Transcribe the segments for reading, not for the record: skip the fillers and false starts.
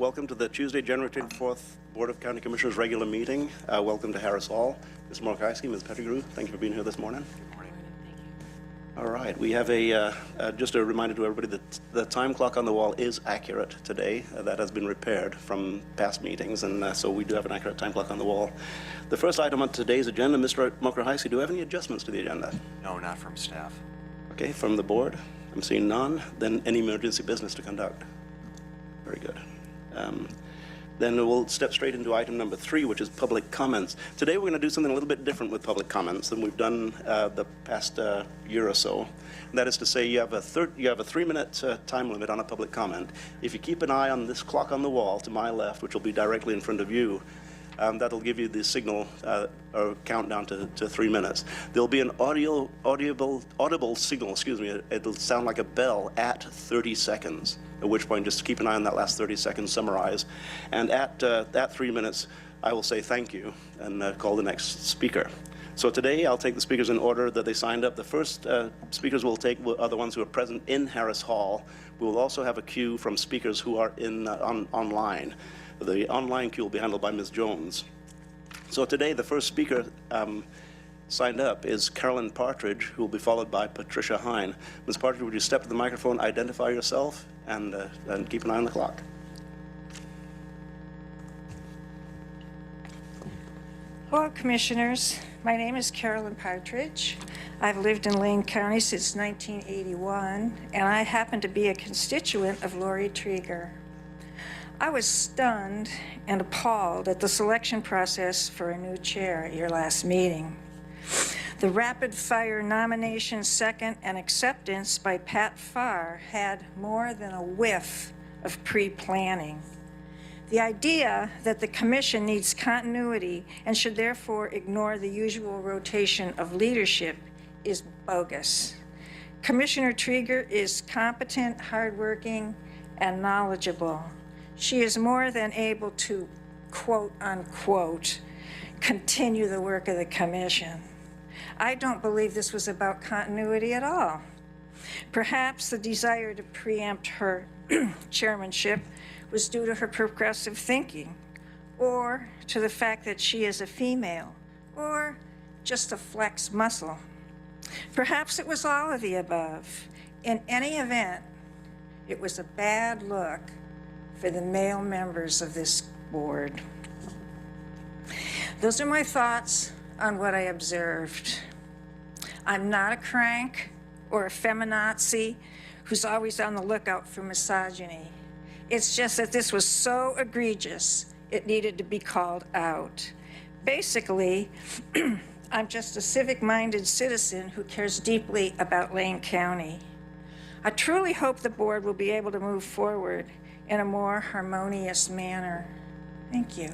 welcome to the Tuesday, January 24th Board of County Commissioners regular meeting. Welcome to Harris Hall. Ms. Murkowski, Ms. Pettigrew, thank you for being here this morning. Good morning. Thank you. All right, we have just a reminder to everybody that the time clock on the wall is accurate today. That has been repaired from past meetings, and so we do have an accurate time clock on the wall. The first item on today's agenda, Mr. Murkowski, do we have any adjustments to the agenda? No, not from staff. Okay, from the board? I'm seeing none. Then any emergency business to conduct? Very good. Then we'll step straight into item number 3, which is public comments. Today we're going to do something a little bit different with public comments than we've done the past year or so. And that is to say, you have a 3-minute time limit on a public comment. If you keep an eye on this clock on the wall to my left, which will be directly in front of you, that'll give you the signal or countdown to 3 minutes. There'll be an audible signal, excuse me. It'll sound like a bell at 30 seconds, at which point just keep an eye on that last 30 seconds, summarize. And at 3 minutes, I will say thank you and call the next speaker. So today, I'll take the speakers in order that they signed up. The first speakers we'll take are the ones who are present in Harris Hall. We will also have a queue from speakers who are online. The online queue will be handled by Ms. Jones. So today, the first speaker signed up is Carolyn Partridge, who will be followed by Patricia Hine. Ms. Partridge, would you step to the microphone, identify yourself, and keep an eye on the clock? Hello, Commissioners. My name is Carolyn Partridge. I've lived in Lane County since 1981, and I happen to be a constituent of Lori Trieger. I was stunned and appalled at the selection process for a new chair at your last meeting. The rapid-fire nomination, second, and acceptance by Pat Farr had more than a whiff of pre-planning. The idea that the Commission needs continuity and should therefore ignore the usual rotation of leadership is bogus. Commissioner Trieger is competent, hardworking, and knowledgeable. She is more than able to, quote unquote, continue the work of the Commission. I don't believe this was about continuity at all. Perhaps the desire to preempt her chairmanship was due to her progressive thinking, or to the fact that she is a female, or just a flex muscle. Perhaps it was all of the above. In any event, it was a bad look for the male members of this board. Those are my thoughts on what I observed. I'm not a crank or a feminazi who's always on the lookout for misogyny. It's just that this was so egregious, it needed to be called out. Basically, I'm just a civic-minded citizen who cares deeply about Lane County. I truly hope the board will be able to move forward in a more harmonious manner. Thank you.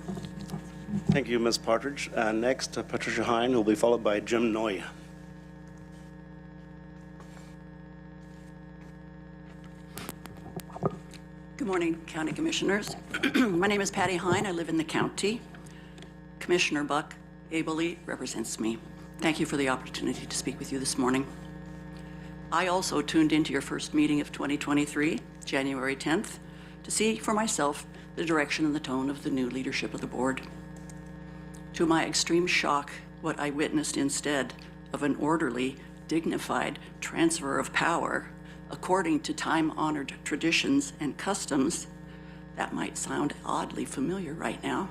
Thank you, Ms. Partridge. Next, Patricia Hine, who will be followed by Jim Noy. Good morning, County Commissioners. My name is Patty Hine. I live in the county. Commissioner Buck ably represents me. Thank you for the opportunity to speak with you this morning. I also tuned into your first meeting of 2023, January 10th, to see for myself the direction and the tone of the new leadership of the board. To my extreme shock, what I witnessed instead of an orderly, dignified transfer of power according to time-honored traditions and customs, that might sound oddly familiar right now,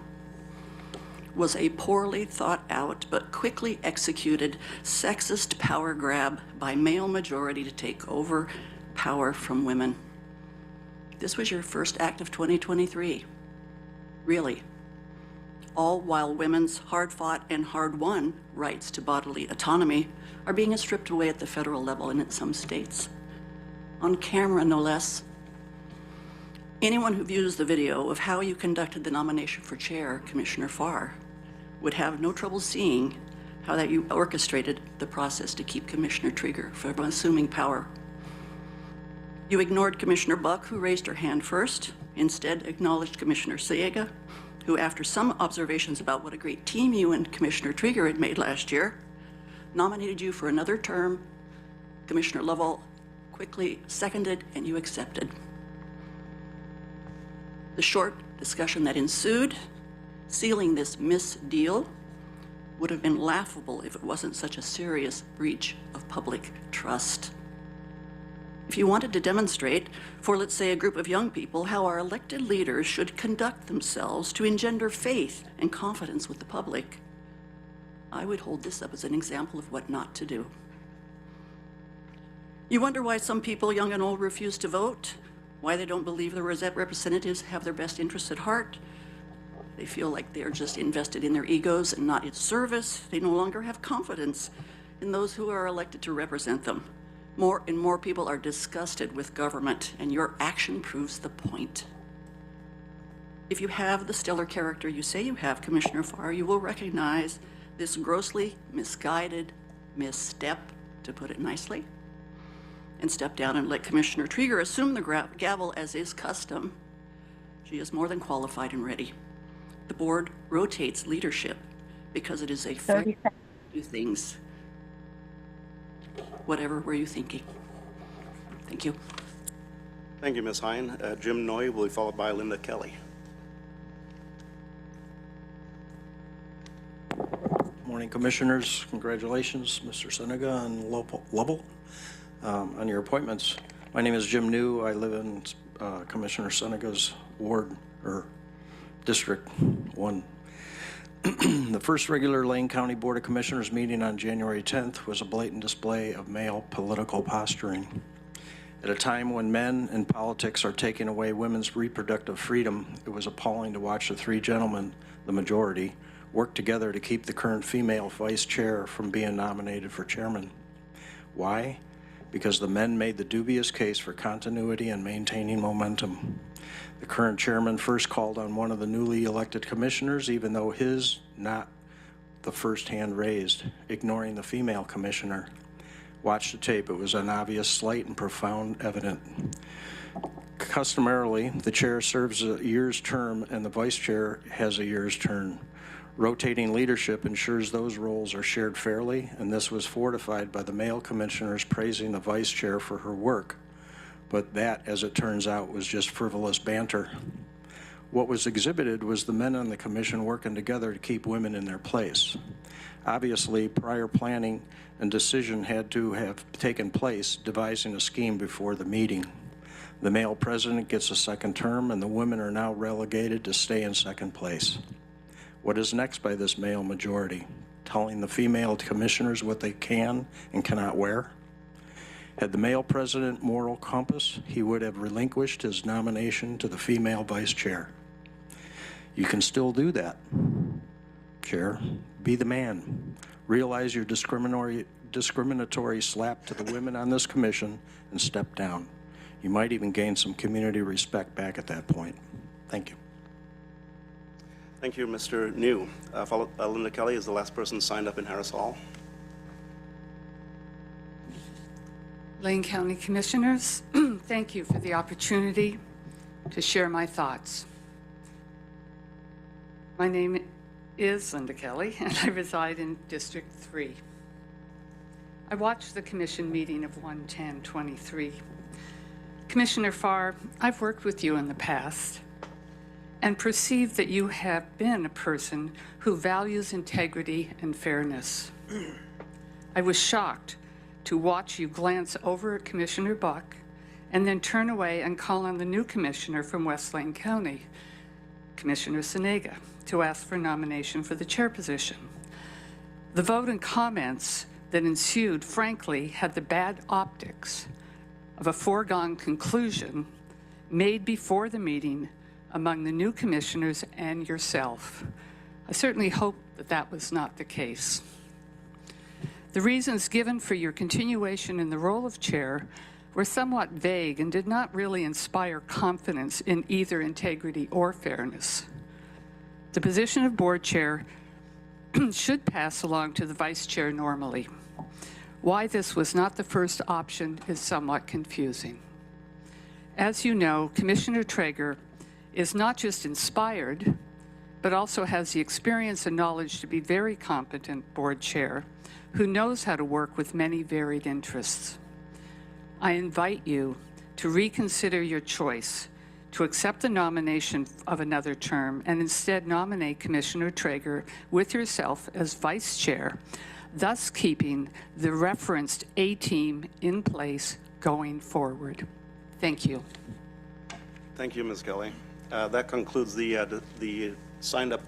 was a poorly thought out but quickly executed sexist power grab by male majority to take over power from women. This was your first act of 2023. Really. All while women's hard-fought and hard-won rights to bodily autonomy are being stripped away at the federal level and in some states. On camera, no less. Anyone who views the video of how you conducted the nomination for chair, Commissioner Farr, would have no trouble seeing how that you orchestrated the process to keep Commissioner Trieger from assuming power. You ignored Commissioner Buck, who raised her hand first, instead acknowledged Commissioner Siega, who, after some observations about what a great team you and Commissioner Trieger had made last year, nominated you for another term. Commissioner Lovell quickly seconded, and you accepted. The short discussion that ensued, sealing this misdeal, would have been laughable if it wasn't such a serious breach of public trust. If you wanted to demonstrate for, let's say, a group of young people how our elected leaders should conduct themselves to engender faith and confidence with the public, I would hold this up as an example of what not to do. You wonder why some people, young and old, refuse to vote, why they don't believe the representatives have their best interests at heart. They feel like they're just invested in their egos and not in service. They no longer have confidence in those who are elected to represent them. More and more people are disgusted with government, and your action proves the point. If you have the stellar character you say you have, Commissioner Farr, you will recognize this grossly misguided misstep, to put it nicely, and step down and let Commissioner Trieger assume the gavel as is custom. She is more than qualified and ready. The board rotates leadership because it is a fair to do things. Whatever were you thinking? Thank you. Thank you, Ms. Hine. Jim Noy will be followed by Linda Kelly. Morning, Commissioners. Congratulations, Mr. Senega and Lovell, on your appointments. My name is Jim New. I live in Commissioner Senega's ward, or District 1. The first regular Lane County Board of Commissioners meeting on January 10th was a blatant display of male political posturing. At a time when men in politics are taking away women's reproductive freedom, it was appalling to watch the three gentlemen, the majority, work together to keep the current female vice chair from being nominated for chairman. Why? Because the men made the dubious case for continuity and maintaining momentum. The current chairman first called on one of the newly elected commissioners, even though his not the first hand raised, ignoring the female commissioner. Watch the tape. It was an obvious slight and profound evident. Customarily, the chair serves a year's term and the vice chair has a year's term. Rotating leadership ensures those roles are shared fairly, and this was fortified by the male commissioners praising the vice chair for her work. But that, as it turns out, was just frivolous banter. What was exhibited was the men on the commission working together to keep women in their place. Obviously, prior planning and decision had to have taken place, devising a scheme before the meeting. The male president gets a second term, and the women are now relegated to stay in second place. What is next by this male majority? Telling the female commissioners what they can and cannot wear? Had the male president moral compass, he would have relinquished his nomination to the female vice chair. You can still do that, Chair. Be the man. Realize your discriminatory slap to the women on this commission and step down. You might even gain some community respect back at that point. Thank you. Thank you, Mr. New. Followed by Linda Kelly is the last person signed up in Harris Hall. Lane County Commissioners, thank you for the opportunity to share my thoughts. My name is Linda Kelly, and I reside in District 3. I watched the commission meeting of 1/10/23. Commissioner Farr, I've worked with you in the past and perceive that you have been a person who values integrity and fairness. I was shocked to watch you glance over at Commissioner Buck and then turn away and call on the new commissioner from West Lane County, Commissioner Senega, to ask for nomination for the chair position. The vote and comments that ensued, frankly, had the bad optics of a foregone conclusion made before the meeting among the new commissioners and yourself. I certainly hope that that was not the case. The reasons given for your continuation in the role of chair were somewhat vague and did not really inspire confidence in either integrity or fairness. The position of board chair should pass along to the vice chair normally. Why this was not the first option is somewhat confusing. As you know, Commissioner Trieger is not just inspired, but also has the experience and knowledge to be very competent board chair who knows how to work with many varied interests. I invite you to reconsider your choice to accept the nomination of another term and instead nominate Commissioner Traeger with yourself as vice chair, thus keeping the referenced A-team in place going forward. Thank you. Thank you, Ms. Kelly. That concludes the signed-up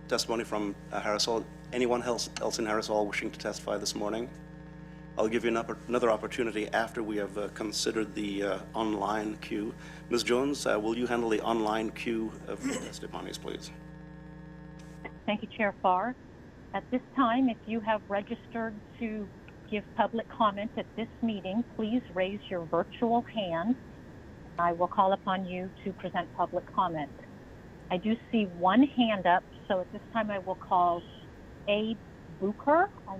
testimony from Harris Hall. Anyone else in Harris Hall wishing to testify this morning? I'll give you another opportunity after we have considered the online queue. Ms. Jones, will you handle the online queue of testimonies, please? Thank you, Chair Farr. At this time, if you have registered to give public comment at this meeting, please raise your virtual hand. I will call upon you to present public comment. I do see one hand up, so at this time I will call Abe Bucher. I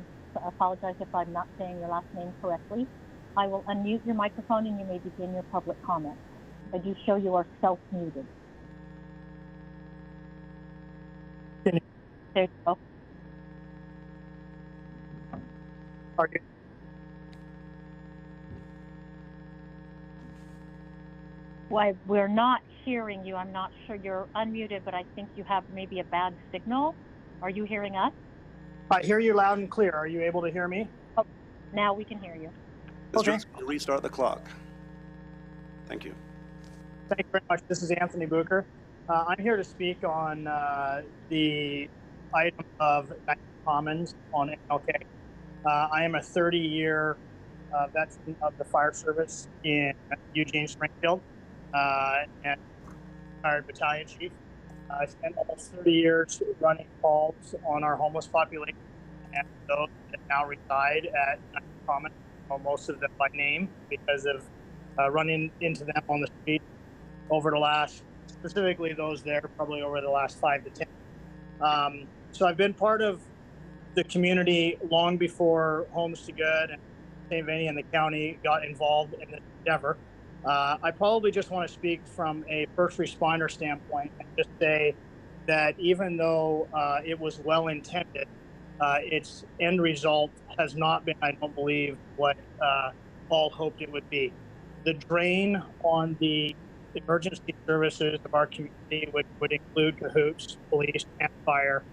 apologize if I'm not saying your last name correctly. I will unmute your microphone and you may begin your public comment. I do show you are self-muted. There you go. Why, we're not hearing you. I'm not sure. You're unmuted, but I think you have maybe a bad signal. Are you hearing us? I hear you loud and clear. Are you able to hear me? Oh, now we can hear you. Ms. Okay. Jones, can you restart the clock? Thank you. Thank you very much. This is Anthony Bucher. I'm here to speak on the item of Commons on MLK. I am a 30-year veteran of the fire service in Eugene, Springfield, and retired battalion chief. I spent almost 30 years running calls on our homeless population and those that now reside at Commons, most of them by name because of running into them on the street over the last, specifically those there, probably over the last 5 to 10. So I've been part of the community long before Homes to Good and St. Vinny and the county got involved in this endeavor. I probably just want to speak from a first responder standpoint and just say that even though it was well intended, its end result has not been, I don't believe, what all hoped it would be. The drain on the emergency services of our community, which would include CAHOOTS, police, and fire,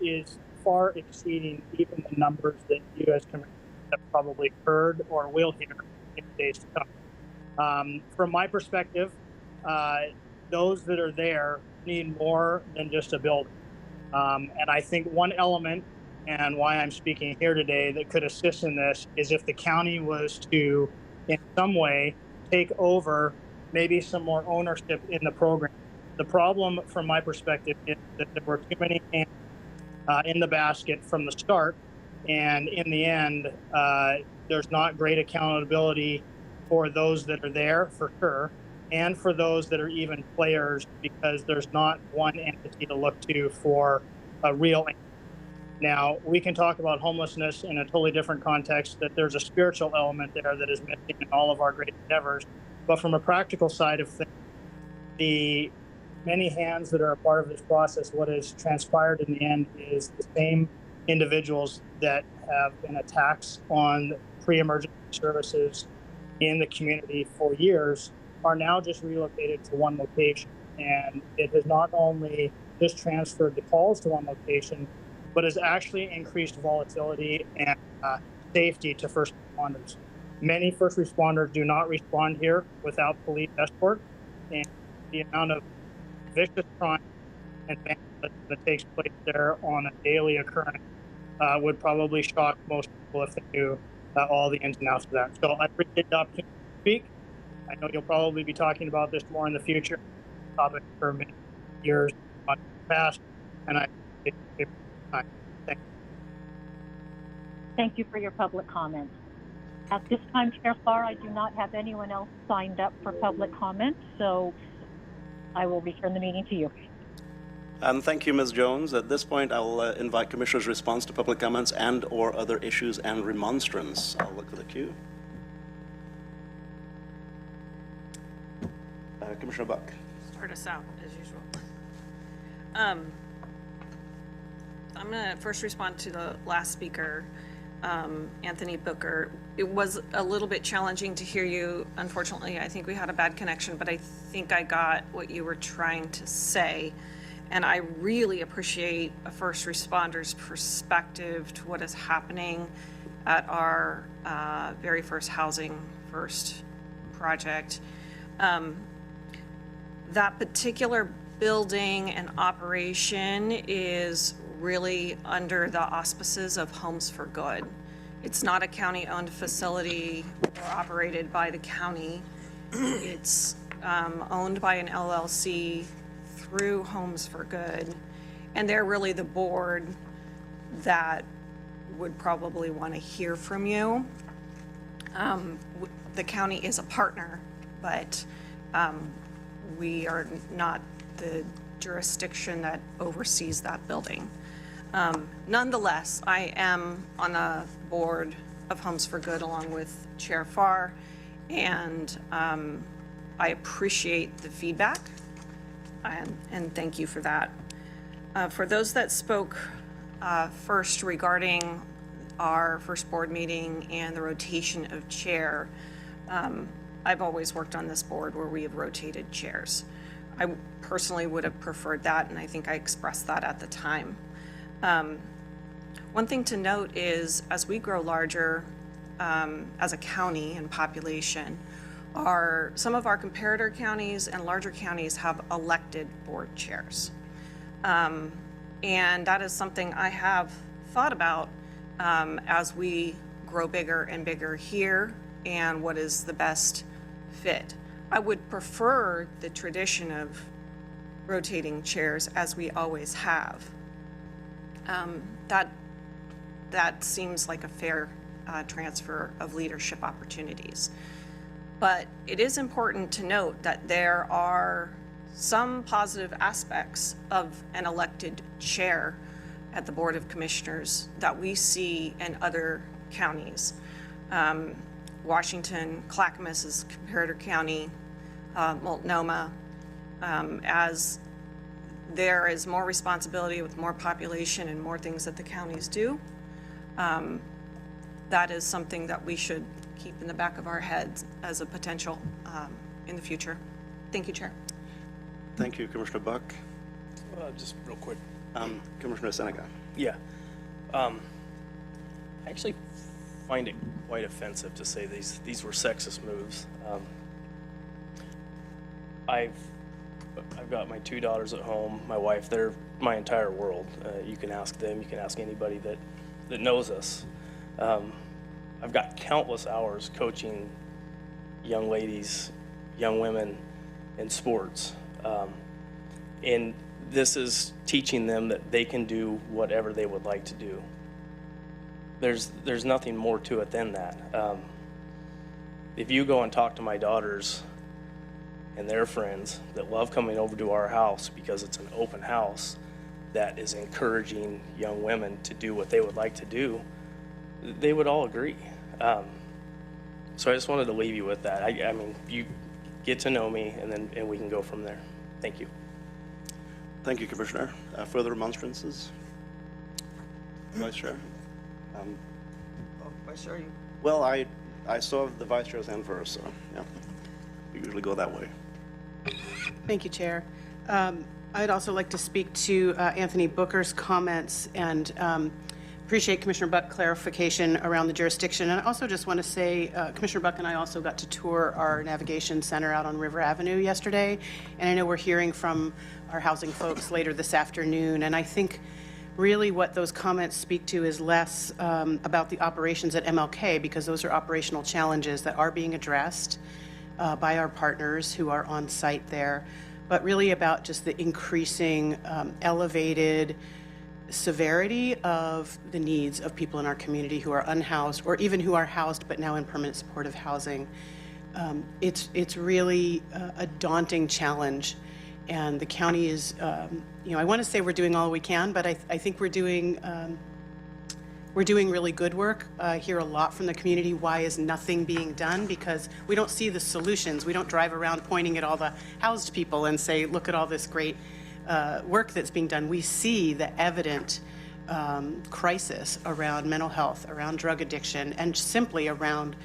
is far exceeding even the numbers that you as commissioners have probably heard or will hear in days to come. From my perspective, those that are there need more than just a building. And I think one element, and why I'm speaking here today, that could assist in this is if the county was to, in some way, take over maybe some more ownership in the program. The problem, from my perspective, is that there were too many hands in the basket from the start, and in the end, there's not great accountability for those that are there, for sure, and for those that are even players, because there's not one entity to look to for a real. Now, we can talk about homelessness in a totally different context, that there's a spiritual element there that is missing in all of our great endeavors. But from a practical side of things, the many hands that are a part of this process, what has transpired in the end is the same individuals that have been attacks on pre-emergency services in the community for years are now just relocated to one location. And it has not only just transferred the calls to one location, but has actually increased volatility and safety to first responders. Many first responders do not respond here without police escort, and the amount of vicious crime and vandalism that takes place there on a daily occurrence would probably shock most people if they knew all the ins and outs of that. So I appreciate the opportunity to speak. I know you'll probably be talking about this more in the future, topic for many years past, and I appreciate time. Thank you. Thank you for your public comment. At this time, Chair Farr, I do not have anyone else signed up for public comment, so I will return the meeting to you. Thank you, Ms. Jones. At this point, I'll invite Commissioner's response to public comments and/or other issues and remonstrance. I'll look for the queue. Commissioner Buck. Start us out as usual. I'm going to first respond to the last speaker. Anthony Booker. It was a little bit challenging to hear you. Unfortunately, I think we had a bad connection, but I think I got what you were trying to say. And I really appreciate a first responder's perspective to what is happening at our very first Housing First project. That particular building and operation is really under the auspices of Homes for Good. It's not a county-owned facility or operated by the county. It's owned by an LLC through Homes for Good, and they're really the board that would probably want to hear from you. The county is a partner, but we are not the jurisdiction that oversees that building. Nonetheless, I am on a board of Homes for Good along with Chair Farr, and I appreciate the feedback, and thank you for that. For those that spoke first regarding our first board meeting and the rotation of chair, I've always worked on this board where we have rotated chairs. I personally would have preferred that, and I think I expressed that at the time. One thing to note is, as we grow larger as a county in population, some of our comparator counties and larger counties have elected board chairs. And that is something I have thought about as we grow bigger and bigger here, and what is the best fit. I would prefer the tradition of rotating chairs as we always have. That seems like a fair transfer of leadership opportunities. But it is important to note that there are some positive aspects of an elected chair at the Board of Commissioners that we see in other counties. Washington, Clackamas is comparator county, Multnomah, as there is more responsibility with more population and more things that the counties do. That is something that we should keep in the back of our heads as a potential in the future. Thank you, Chair. Thank you, Commissioner Buck. Just real quick. Commissioner Seneca. Yeah. I actually find it quite offensive to say these were sexist moves. I've got my 2 daughters at home, my wife, they're my entire world. You can ask them, you can ask anybody that knows us. I've got countless hours coaching young ladies, young women in sports. And this is teaching them that they can do whatever they would like to do. There's nothing more to it than that. If you go and talk to my daughters and their friends that love coming over to our house because it's an open house that is encouraging young women to do what they would like to do, they would all agree. So I just wanted to leave you with that. I mean, you get to know me, and we can go from there. Thank you. Thank you, Commissioner. Further remonstrances? Vice Chair? Vice Chair, you. Well, I saw the Vice Chair's hand first, so yeah, we usually go that way. Thank you, Chair. I'd also like to speak to Anthony Booker's comments, and appreciate Commissioner Buck clarification around the jurisdiction. And I also just want to say, Commissioner Buck and I also got to tour our navigation center out on River Avenue yesterday, and I know we're hearing from our housing folks later this afternoon, and I think really what those comments speak to is less about the operations at MLK, because those are operational challenges that are being addressed by our partners who are on site there, but really about just the increasing elevated severity of the needs of people in our community who are unhoused, or even who are housed but now in permanent supportive housing. It's really a daunting challenge, and the county is, I want to say we're doing all we can, but I think we're doing really good work. I hear a lot from the community. Why is nothing being done? Because we don't see the solutions. We don't drive around pointing at all the housed people and say, look at all this great work that's being done. We see the evident crisis around mental health, around drug addiction, and simply around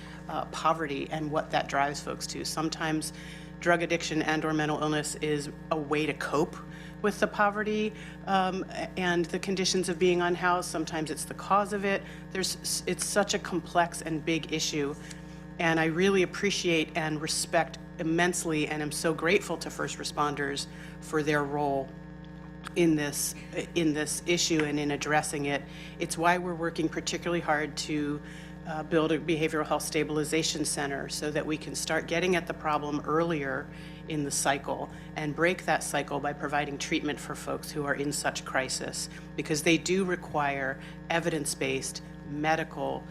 poverty and what that drives folks to. Sometimes drug addiction and or mental illness is a way to cope with the poverty and the conditions of being unhoused. Sometimes it's the cause of it. It's such a complex and big issue. And I really appreciate and respect immensely and am so grateful to first responders for their role in this issue and in addressing it. It's why we're working particularly hard to build a behavioral health stabilization center so that we can start getting at the problem earlier in the cycle and break that cycle by providing treatment for folks who are in such crisis, because they do require evidence-based, medical,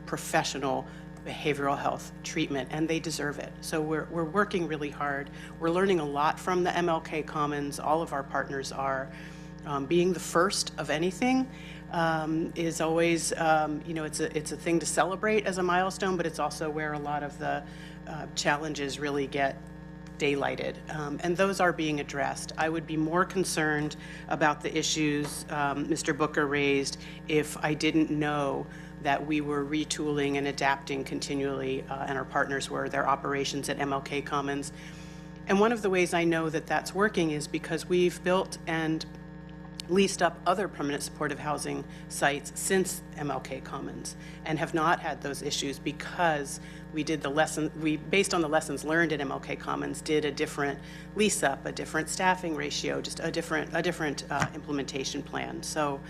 professional behavioral health treatment, and they deserve it. So we're working really hard. We're learning a lot from the MLK Commons. All of our partners are. Being the first of anything is always, it's a thing to celebrate as a milestone, but it's also where a lot of the challenges really get daylighted, and those are being addressed. I would be more concerned about the issues Mr. Booker raised if I didn't know that we were retooling and adapting continually, and our partners were, their operations at MLK Commons. And one of the ways I know that that's working is because we've built and leased up other permanent supportive housing sites since MLK Commons and have not had those issues because we did based on the lessons learned at MLK Commons, did a different lease up, a different staffing ratio, just a different implementation plan. So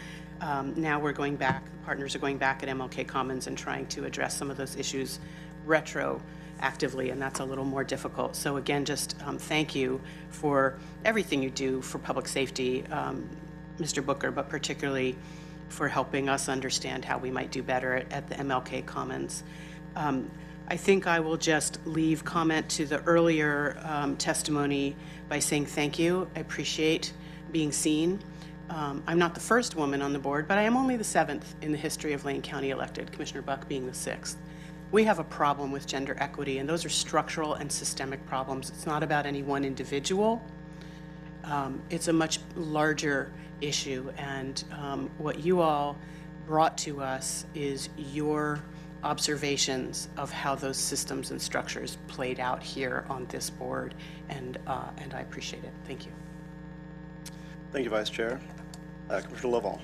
now we're going back, partners are going back at MLK Commons and trying to address some of those issues retroactively, and that's a little more difficult. So again, just thank you for everything you do for public safety, Mr. Booker, but particularly for helping us understand how we might do better at the MLK Commons. I think I will just leave comment to the earlier testimony by saying thank you. I appreciate being seen. I'm not the first woman on the board, but I am only the 7th in the history of Lane County elected, Commissioner Buck being the 6th. We have a problem with gender equity, and those are structural and systemic problems. It's not about any one individual. It's a much larger issue, and what you all brought to us is your observations of how those systems and structures played out here on this board, and I appreciate it. Thank you. Thank you, Vice Chair. Commissioner Lovall.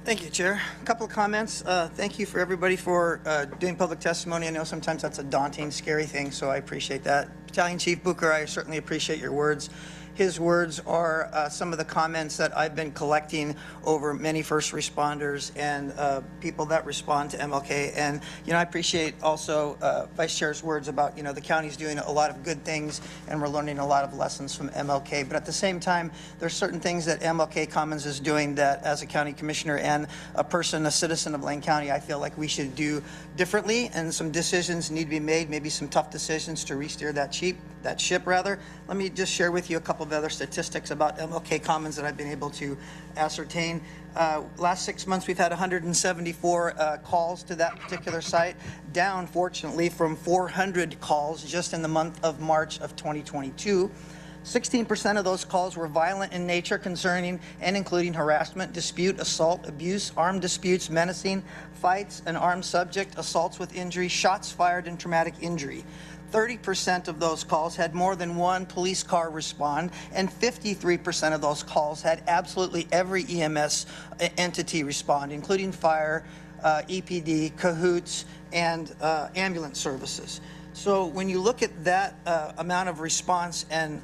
Thank you, Chair. A couple of comments. Thank you for everybody for doing public testimony. I know sometimes that's a daunting, scary thing, so I appreciate that. Battalion Chief Booker, I certainly appreciate your words. His words are some of the comments that I've been collecting over many first responders and people that respond to MLK. And, I appreciate also Vice Chair's words about, the county's doing a lot of good things and we're learning a lot of lessons from MLK. But at the same time, there's certain things that MLK Commons is doing that as a county commissioner and a citizen of Lane County, I feel like we should do differently, and some decisions need to be made, maybe some tough decisions to re-steer that ship. Let me just share with you a couple of other statistics about MLK Commons that I've been able to ascertain. Last 6 months, we've had 174 calls to that particular site, down, fortunately, from 400 calls just in the month of March of 2022. 16% of those calls were violent in nature, concerning and including harassment, dispute, assault, abuse, armed disputes, menacing, fights, an armed subject, assaults with injury, shots fired, and traumatic injury. 30% of those calls had more than one police car respond, and 53% of those calls had absolutely every EMS entity respond, including fire, EPD, CAHOOTS, and ambulance services. So when you look at that amount of response and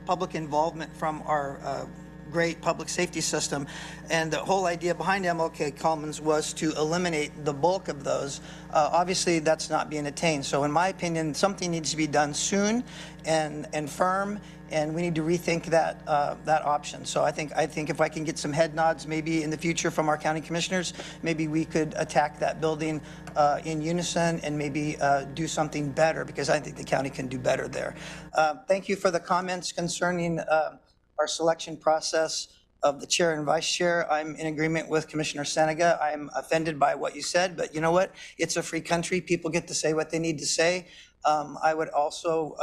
public involvement from our great public safety system, and the whole idea behind MLK Commons was to eliminate the bulk of those, obviously that's not being attained. So in my opinion, something needs to be done soon and firm, and we need to rethink that option. So I think if I can get some head nods maybe in the future from our county commissioners, maybe we could attack that building in unison and maybe do something better, because I think the county can do better there. Thank you for the comments concerning our selection process of the chair and vice chair. I'm in agreement with Commissioner Senega. I'm offended by what you said, but you know what? It's a free country. People get to say what they need to say. I would also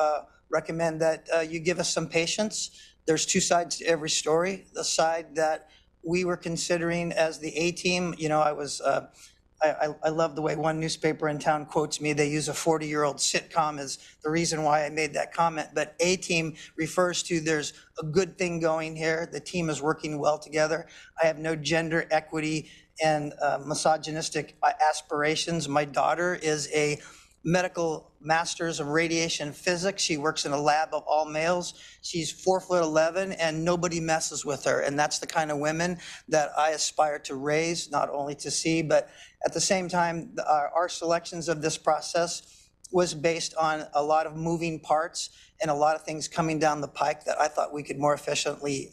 recommend that you give us some patience. There's two sides to every story. The side that we were considering as the A-team. You know, I love the way one newspaper in town quotes me. They use a 40-year-old sitcom as the reason why I made that comment. But A-team refers to there's a good thing going here. The team is working well together. I have no gender equity and misogynistic aspirations. My daughter is a medical master's of radiation physics. She works in a lab of all males. She's 4'11" and nobody messes with her. And that's the kind of women that I aspire to raise, not only to see, but at the same time, our selections of this process was based on a lot of moving parts and a lot of things coming down the pike that I thought we could more efficiently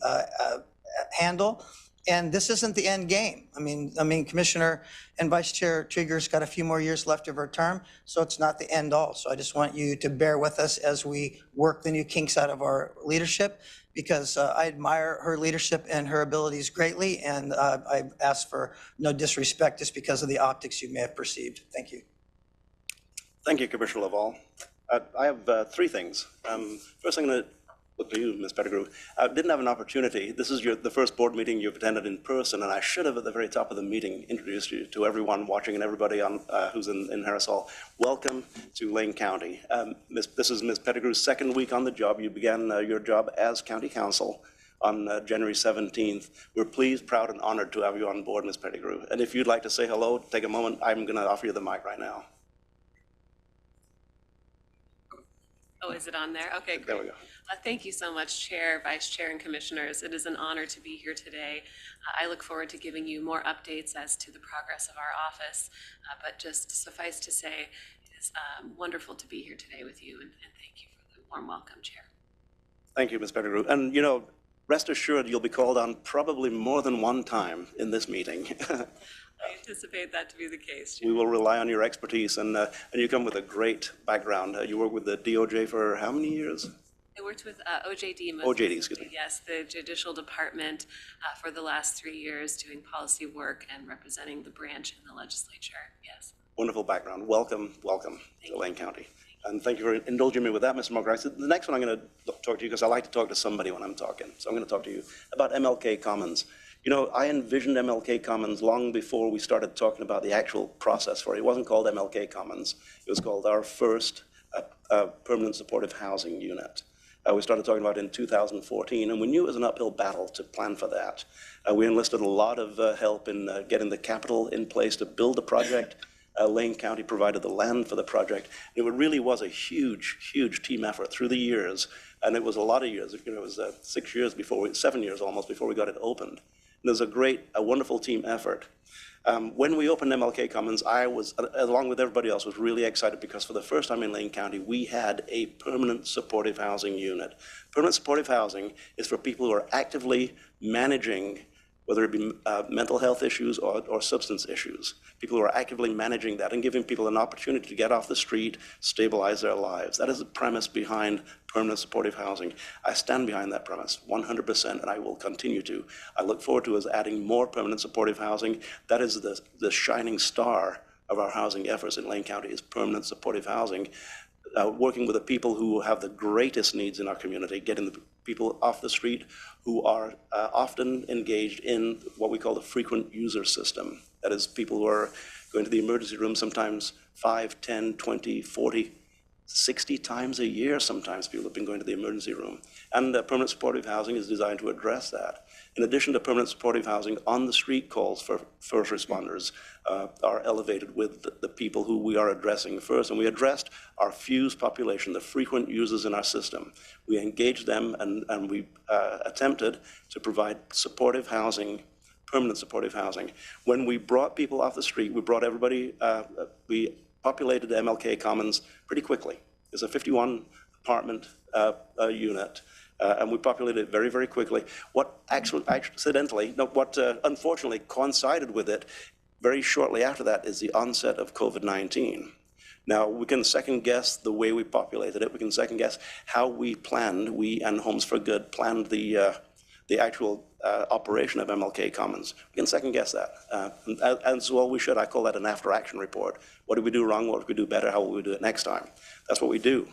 handle. And this isn't the end game. I mean, Commissioner and Vice Chair Trieger's got a few more years left of her term, so it's not the end all. So I just want you to bear with us as we work the new kinks out of our leadership, because I admire her leadership and her abilities greatly, and I ask for no disrespect just because of the optics you may have perceived. Thank you. Thank you, Commissioner Laval. I have three things. First, I'm going to look to you, Ms. Pettigrew. I didn't have an opportunity. This is the first board meeting you've attended in person, and I should have, at the very top of the meeting, introduced you to everyone watching and everybody on who's in Harris Hall. Welcome to Lane County. This is Ms. Pettigrew's second week on the job. You began your job as County Council on January 17th. We're pleased, proud, and honored to have you on board, Ms. Pettigrew. And if you'd like to say hello, take a moment. I'm going to offer you the mic right now. Oh, is it on there? Okay, great. There we go. Thank you so much, Chair, Vice Chair, and Commissioners. It is an honor to be here today. I look forward to giving you more updates as to the progress of our office, but just suffice to say, it is wonderful to be here today with you, and thank you for the warm welcome, Chair. Thank you, Ms. Pettigrew. And, you know, rest assured you'll be called on probably more than one time in this meeting. I anticipate that to be the case, Chair. We will rely on your expertise, and you come with a great background. You worked with the DOJ for how many years? I worked with OJD. OJD, excuse me. Yes, the Judicial Department for the last 3 years, doing policy work and representing the branch in the legislature. Yes. Wonderful background. Welcome to Lane County. And thank you for indulging me with that, Mr. Mulgrew. The next one I'm going to talk to you, because I like to talk to somebody when I'm talking. So I'm going to talk to you about MLK Commons. You know, I envisioned MLK Commons long before we started talking about the actual process for it. It wasn't called MLK Commons. It was called our first permanent supportive housing unit. We started talking about it in 2014, and we knew it was an uphill battle to plan for that. We enlisted a lot of help in getting the capital in place to build the project. Lane County provided the land for the project. It really was a huge, huge team effort through the years, and it was a lot of years. You know, it was 6 years before, 7 years almost before we got it opened. And it was a wonderful team effort. When we opened MLK Commons, I was, along with everybody else, was really excited because for the first time in Lane County, we had a permanent supportive housing unit. Permanent supportive housing is for people who are actively managing, whether it be mental health issues or substance issues. People who are actively managing that and giving people an opportunity to get off the street, stabilize their lives. That is the premise behind permanent supportive housing. I stand behind that premise 100%, and I will continue to. I look forward to us adding more permanent supportive housing. That is the shining star of our housing efforts in Lane County, is permanent supportive housing. Working with the people who have the greatest needs in our community, getting the people off the street who are often engaged in what we call the frequent user system. That is, people who are going to the emergency room sometimes 5, 10, 20, 40, 60 times a year. Sometimes people have been going to the emergency room. And permanent supportive housing is designed to address that. In addition to permanent supportive housing, on-the-street calls for first responders are elevated with the people who we are addressing first. And we addressed our fused population, the frequent users in our system. We engaged them, and we attempted to provide supportive housing, permanent supportive housing. When we brought people off the street, we brought everybody, we populated MLK Commons pretty quickly. It's a 51 apartment unit. And we populated it very, very quickly. What unfortunately coincided with it very shortly after that is the onset of COVID-19. Now, we can second guess the way we populated it. We can second guess how we and Homes for Good planned the actual operation of MLK Commons. We can second guess that. And so we should. I call that an after action report. What did we do wrong? What did we do better? How will we do it next time? That's what we do.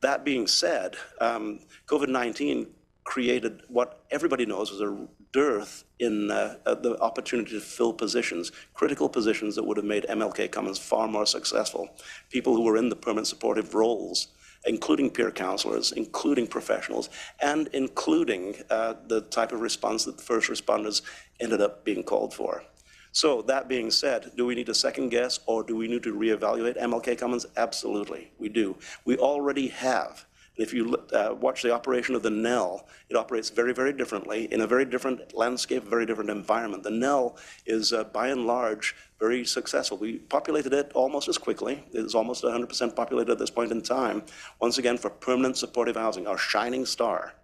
That being said, COVID-19 created what everybody knows was a dearth in the opportunity to fill positions, critical positions that would have made MLK Commons far more successful. People who were in the permanent supportive roles, including peer counselors, including professionals, and including the type of response that the first responders ended up being called for. So that being said, do we need to second guess or do we need to reevaluate MLK Commons? Absolutely, we do. We already have. And if you watch the operation of the NEL, it operates very, very differently in a very different landscape, very different environment. The NEL is by and large very successful. We populated it almost as quickly. It is almost 100% populated at this point in time. Once again, for permanent supportive housing, our shining star.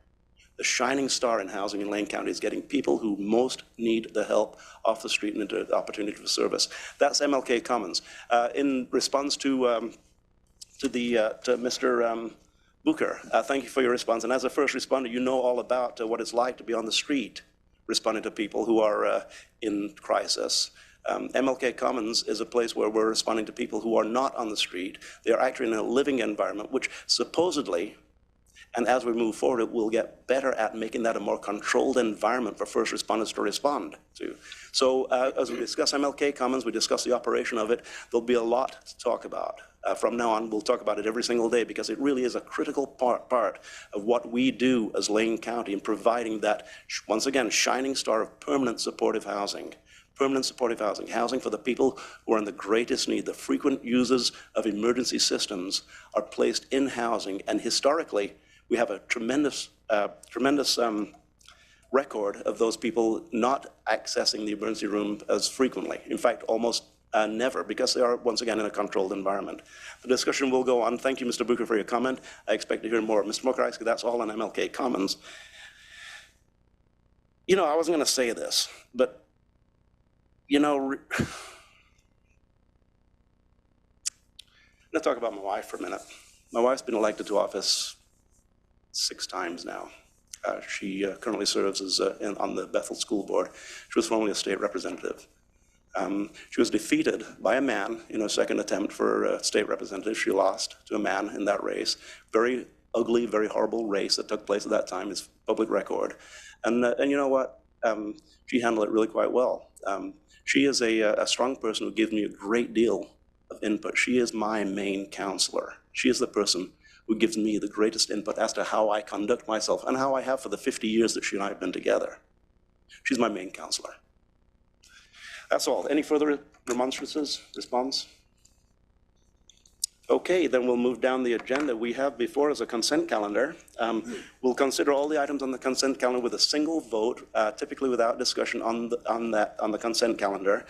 The shining star in housing in Lane County is getting people who most need the help off the street and into the opportunity for service. That's MLK Commons. In response to Mr. Booker, thank you for your response. And as a first responder, you know all about what it's like to be on the street responding to people who are in crisis. MLK Commons is a place where we're responding to people who are not on the street. They are actually in a living environment, which supposedly, and as we move forward, it will get better at making that a more controlled environment for first responders to respond to. So as we discuss MLK Commons, we discuss the operation of it, there'll be a lot to talk about. From now on, we'll talk about it every single day because it really is a critical part of what we do as Lane County in providing that, once again, shining star of permanent supportive housing. Permanent supportive housing, housing for the people who are in the greatest need. The frequent users of emergency systems are placed in housing, and historically, we have a tremendous record of those people not accessing the emergency room as frequently. In fact, almost never, because they are, once again, in a controlled environment. The discussion will go on. Thank you, Mr. Booker, for your comment. I expect to hear more. Mr. Mokrajski, that's all on MLK Commons. You know, I wasn't going to say this, but, you know, let's talk about my wife for a minute. My wife's been elected to office 6 times now. She currently serves as on the Bethel School Board. She was formerly a state representative. She was defeated by a man in her second attempt for state representative. She lost to a man in that race. Very ugly, very horrible race that took place at that time. It's public record. And you know what? She handled it really quite well. She is a strong person who gives me a great deal of input. She is my main counselor. She is the person who gives me the greatest input as to how I conduct myself and how I have for the 50 years that she and I have been together. She's my main counselor. That's all. Any further remonstrances, response? Okay, then we'll move down the agenda. We have before us a consent calendar. We'll consider all the items on the consent calendar with a single vote, typically without discussion on the consent calendar.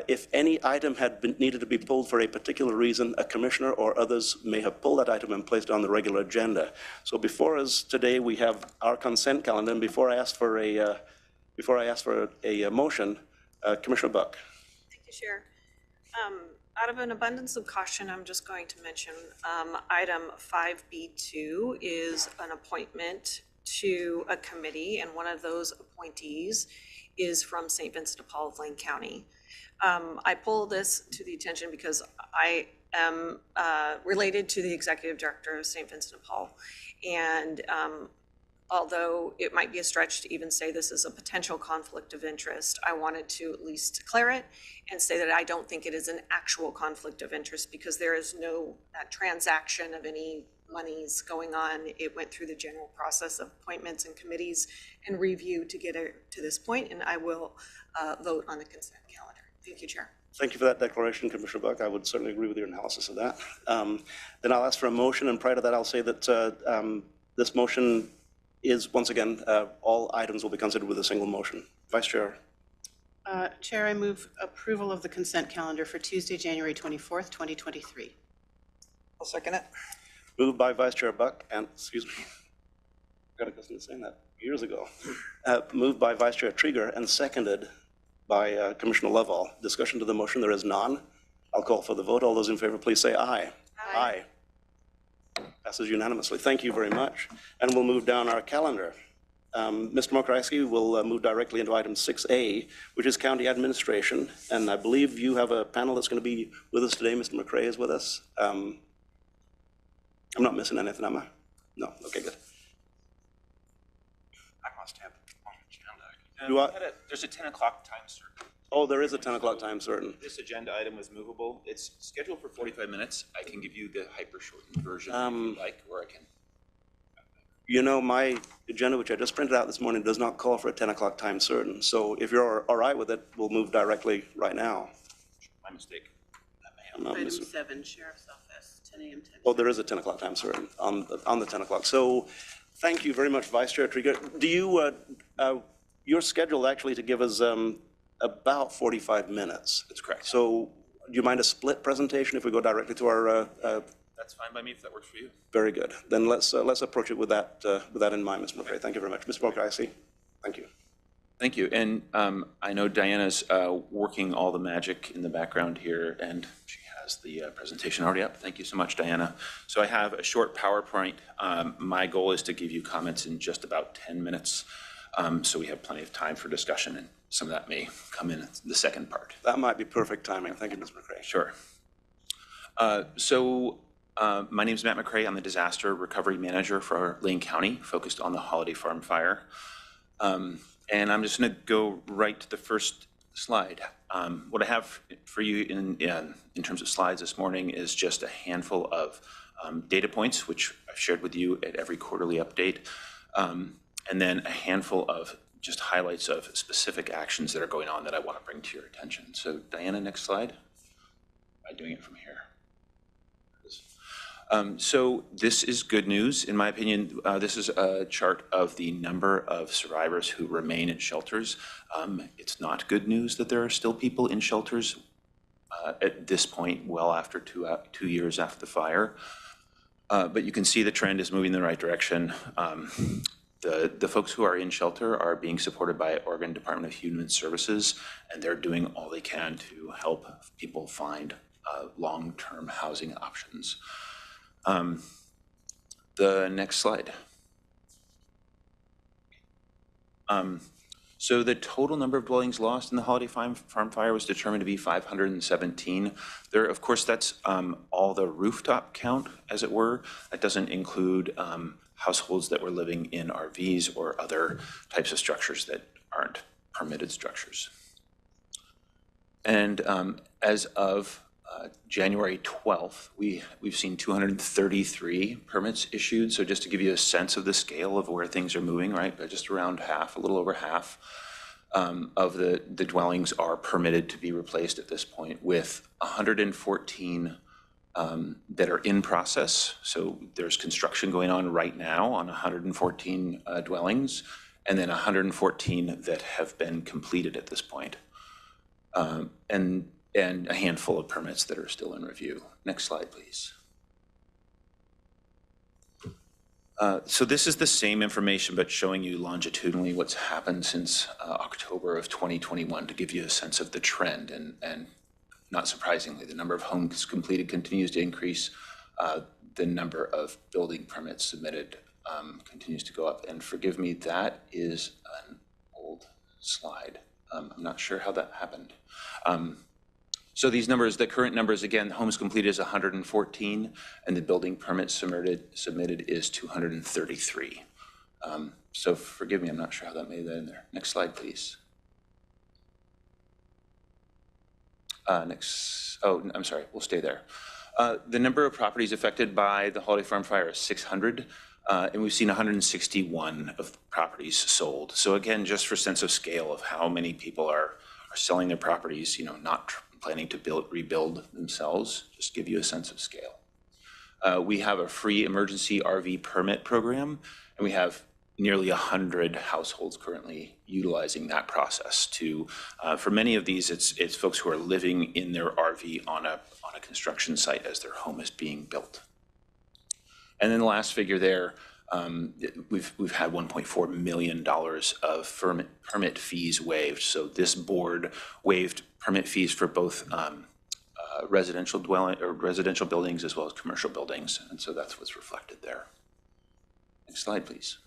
If any item had needed to be pulled for a particular reason, a commissioner or others may have pulled that item and placed it on the regular agenda. So before us today, we have our consent calendar. And before I ask for a motion, Commissioner Buck. Thank you, Chair. Out of an abundance of caution, I'm just going to mention item 5B2 is an appointment to a committee, and one of those appointees is from St. Vincent de Paul of Lane County. I pull this to the attention because I am related to the executive director of St. Vincent de Paul, and although it might be a stretch to even say this is a potential conflict of interest, I wanted to at least declare it and say that I don't think it is an actual conflict of interest because there is no transaction of any monies going on. It went through the general process of appointments and committees and review to get it to this point, and I will vote on the consent calendar. Thank you, Chair. Thank you for that declaration, Commissioner Buck. I would certainly agree with your analysis of that. Then I'll ask for a motion, and prior to that, I'll say that this motion is, once again, all items will be considered with a single motion. Vice Chair. Chair, I move approval of the consent calendar for Tuesday, January 24th, 2023. I'll second it. Moved by Vice Chair Buck, and, excuse me, I got accustomed to saying that years ago. Moved by Vice Chair Trieger and seconded by Commissioner Lovall. Discussion to the motion, there is none. I'll call for the vote. All those in favor, please say aye. Aye. Passes unanimously. Thank you very much. And we'll move down our calendar. Mr. Mokrajski will move directly into item 6A, which is county administration. And I believe you have a panel that's going to be with us today. Mr. McRae is with us. I'm not missing anything, am I? No. Okay, good. I must have the wrong agenda. There's a 10 o'clock time certain. Oh, there is a 10 o'clock time certain. This agenda item was movable. It's scheduled for 45 minutes. I can give you the hyper-shortened version if you like, or I can. You know, my agenda, which I just printed out this morning, does not call for a 10 o'clock time certain. So if you're all right with it, we'll move directly right now. My mistake. Item 7, Sheriff's Office, 10 a.m. 10 Oh, there is a 10 o'clock time certain on the 10 o'clock. So thank you very much, Vice Chair Trieger. Do you, you're scheduled actually to give us about 45 minutes. That's correct. So do you mind a split presentation if we go directly to our That's fine by me if that works for you. Very good. Then let's approach it with that in mind, Ms. McRae. Thank you very much. Ms. Booker, I see. Thank you. Thank you. And I know Diana's working all the magic in the background here, and she has the presentation already up. Thank you so much, Diana. So I have a short PowerPoint. My goal is to give you comments in just about 10 minutes, so we have plenty of time for discussion, and some of that may come in the second part. That might be perfect timing. Thank you, Ms. McRae. Sure. My name is Matt McRae. I'm the Disaster Recovery Manager for Lane County, focused on the Holiday Farm fire. And I'm just going to go right to the first slide. What I have for you in terms of slides this morning is just a handful of data points, which I've shared with you at every quarterly update, and then a handful of just highlights of specific actions that are going on that I want to bring to your attention. So Diana, next slide. Am I doing it from here? So this is good news. In my opinion, this is a chart of the number of survivors who remain in shelters. It's not good news that there are still people in shelters at this point, well after 2 years after the fire. But you can see the trend is moving in the right direction. The folks who are in shelter are being supported by Oregon Department of Human Services, and they're doing all they can to help people find long-term housing options. The next slide. So the total number of dwellings lost in the Holiday Farm fire was determined to be 517. There, of course, that's all the rooftop count, as it were. That doesn't include households that were living in RVs or other types of structures that aren't permitted structures. And as of January 12th, we've seen 233 permits issued. So just to give you a sense of the scale of where things are moving, right? Just around half, a little over half of the dwellings are permitted to be replaced at this point, with 114 that are in process. So there's construction going on right now on 114 dwellings, and then 114 that have been completed at this point. And a handful of permits that are still in review. Next slide, please. So this is the same information, but showing you longitudinally what's happened since October of 2021 to give you a sense of the trend. And not surprisingly, the number of homes completed continues to increase. The number of building permits submitted continues to go up. And forgive me, that is an old slide. I'm not sure how that happened. So these numbers, the current numbers, again, homes completed is 114, and the building permit submitted is 233. So forgive me, I'm not sure how that made that in there. Next slide, please. I'm sorry, we'll stay there. The number of properties affected by the Holiday Farm fire is 600, and we've seen 161 of properties sold. So again, just for sense of scale of how many people are selling their properties, not planning to rebuild themselves, just give you a sense of scale. We have a free emergency RV permit program, and we have nearly 100 households currently utilizing that process to, for many of these, it's folks who are living in their RV on a construction site as their home is being built. And then the last figure there, we've had $1.4 million of permit fees waived. So this board waived permit fees for both residential buildings as well as commercial buildings, and so that's what's reflected there. Next slide, please.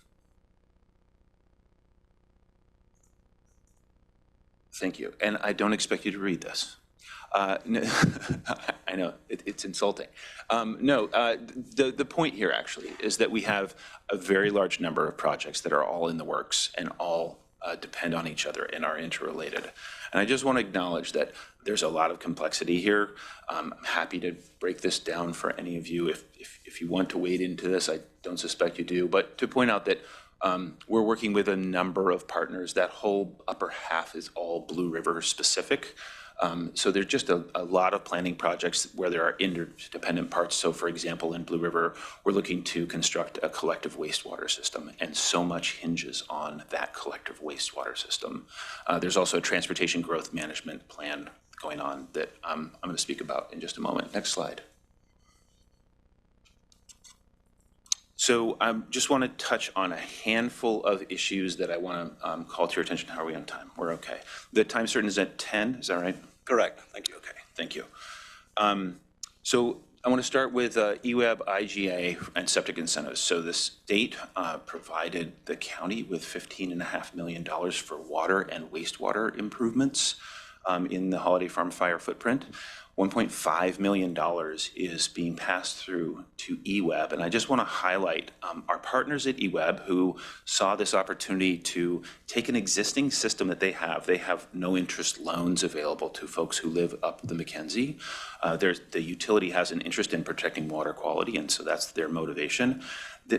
Thank you. And I don't expect you to read this. No, I know, it's insulting. The point here actually is that we have a very large number of projects that are all in the works and all depend on each other and are interrelated. And I just want to acknowledge that there's a lot of complexity here. I'm happy to break this down for any of you if you want to wade into this. I don't suspect you do, but to point out that we're working with a number of partners. That whole upper half is all Blue River specific. So there's just a lot of planning projects where there are interdependent parts. So for example, in Blue River, we're looking to construct a collective wastewater system, and so much hinges on that collective wastewater system. There's also a transportation growth management plan going on that I'm going to speak about in just a moment. Next slide. So I just want to touch on a handful of issues that I want to call to your attention. How are we on time? We're okay. The time certain is at 10, is that right? Correct, thank you. Okay, thank you. So I want to start with EWEB, IGA, and septic incentives. So the state provided the county with $15.5 million for water and wastewater improvements in the Holiday Farm fire footprint. $1.5 million is being passed through to EWEB. And I just want to highlight our partners at EWEB who saw this opportunity to take an existing system that they have. They have no interest loans available to folks who live up the Mackenzie. The utility has an interest in protecting water quality, and so that's their motivation.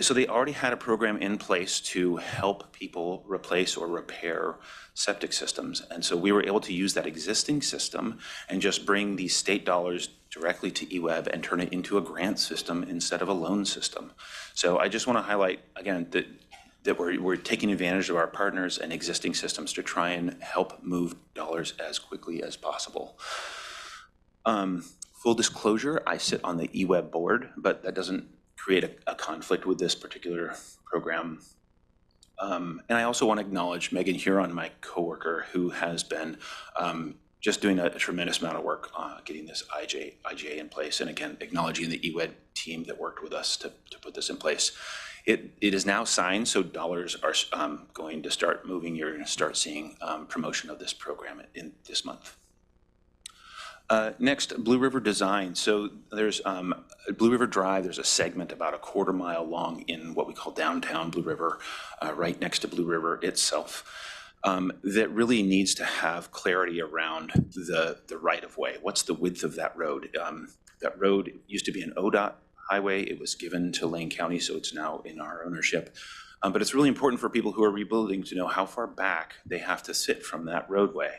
So they already had a program in place to help people replace or repair septic systems. And so we were able to use that existing system and just bring these state dollars directly to EWEB and turn it into a grant system instead of a loan system. So I just want to highlight again that we're taking advantage of our partners and existing systems to try and help move dollars as quickly as possible. Full disclosure, I sit on the EWEB board, but that doesn't create a conflict with this particular program. And I also want to acknowledge Megan Huron, my coworker, who has been just doing a tremendous amount of work getting this IGA in place, and again, acknowledging the EWEB team that worked with us to put this in place. It is now signed, so dollars are going to start moving. You're going to start seeing promotion of this program in this month. Next, Blue River Design. So there's Blue River Drive, there's a segment about a quarter mile long in what we call downtown Blue River, right next to Blue River itself, that really needs to have clarity around the right-of-way. What's the width of that road? That road used to be an ODOT highway. It was given to Lane County, so it's now in our ownership. But it's really important for people who are rebuilding to know how far back they have to sit from that roadway.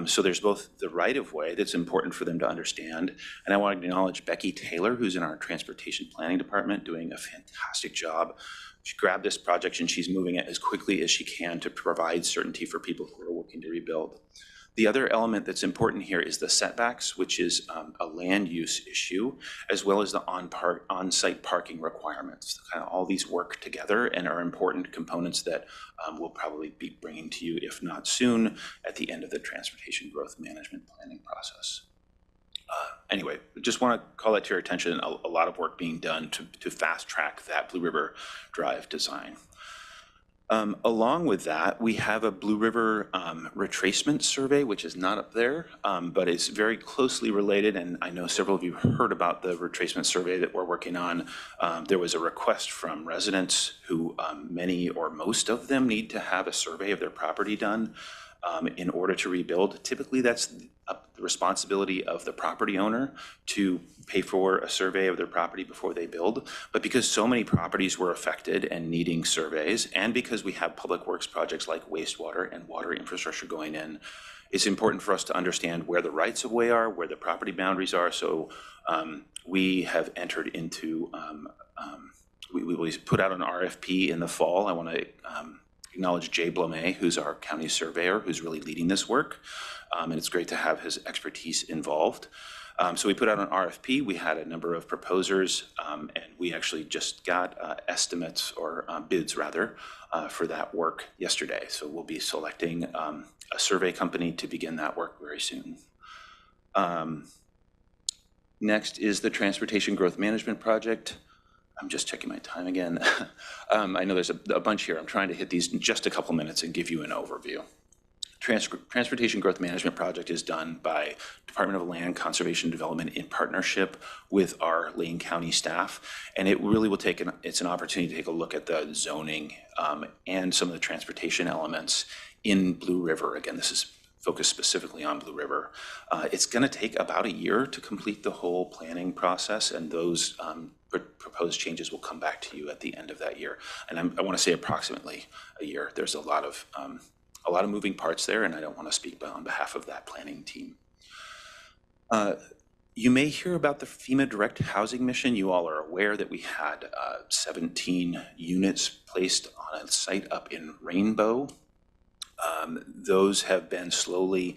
So there's both the right-of-way that's important for them to understand, and I want to acknowledge Becky Taylor, who's in our Transportation Planning Department, doing a fantastic job. She grabbed this project and she's moving it as quickly as she can to provide certainty for people who are looking to rebuild. The other element that's important here is the setbacks, which is a land use issue, as well as the on-site parking requirements. Kind of all these work together and are important components that we'll probably be bringing to you, if not soon, at the end of the Transportation Growth Management planning process. Anyway, just want to call that to your attention, a lot of work being done to fast track that Blue River Drive design. Along with that, we have a Blue River retracement survey, which is not up there, but it's very closely related, and I know several of you heard about the retracement survey that we're working on. There was a request from residents who, many or most of them, need to have a survey of their property done in order to rebuild. Typically, that's the responsibility of the property owner to pay for a survey of their property before they build. But because so many properties were affected and needing surveys, and because we have public works projects like wastewater and water infrastructure going in, it's important for us to understand where the rights of way are, where the property boundaries are. So we have entered into, we will put out an RFP in the fall. I want to acknowledge Jay Blomé, who's our county surveyor, who's really leading this work. And it's great to have his expertise involved. So we put out an RFP. We had a number of proposers, and we actually just got estimates, or bids rather, for that work yesterday. So we'll be selecting a survey company to begin that work very soon. Next is the Transportation Growth Management Project. I'm just checking my time again. I know there's a bunch here. I'm trying to hit these in just a couple minutes and give you an overview. Transportation Growth Management Project is done by Department of Land Conservation Development in partnership with our Lane County staff, and it really will it's an opportunity to take a look at the zoning and some of the transportation elements in Blue River. Again, this is focused specifically on Blue River. It's going to take about a year to complete the whole planning process, and those proposed changes will come back to you at the end of that year. And I want to say approximately a year. There's a lot of moving parts there, and I don't want to speak on behalf of that planning team. You may hear about the FEMA Direct Housing Mission. You all are aware that we had 17 units placed on a site up in Rainbow. Those have been slowly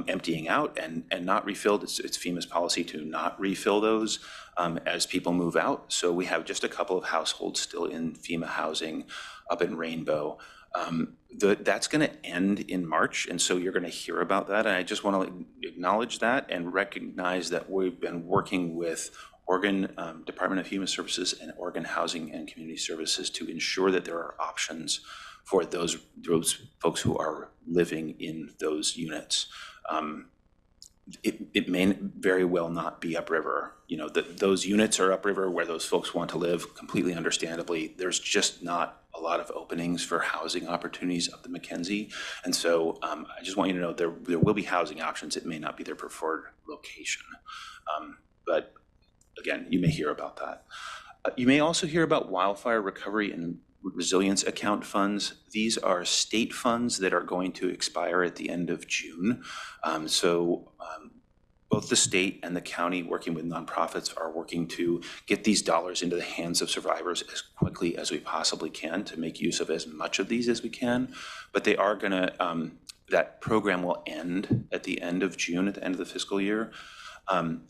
emptying out and not refilled. It's FEMA's policy to not refill those as people move out. So we have just a couple of households still in FEMA housing up in Rainbow. That's going to end in March, and so you're going to hear about that. And I just want to acknowledge that and recognize that we've been working with Oregon Department of Human Services and Oregon Housing and Community Services to ensure that there are options for those folks who are living in those units. It may very well not be upriver. You know, those units are upriver where those folks want to live, completely understandably. There's just not a lot of openings for housing opportunities up the Mackenzie. And so I just want you to know there will be housing options. It may not be their preferred location. But again, you may hear about that. You may also hear about wildfire recovery and resilience account funds. These are state funds that are going to expire at the end of June. Both the state and the county, working with nonprofits, are working to get these dollars into the hands of survivors as quickly as we possibly can to make use of as much of these as we can. But they are going to, that program will end at the end of June, at the end of the fiscal year.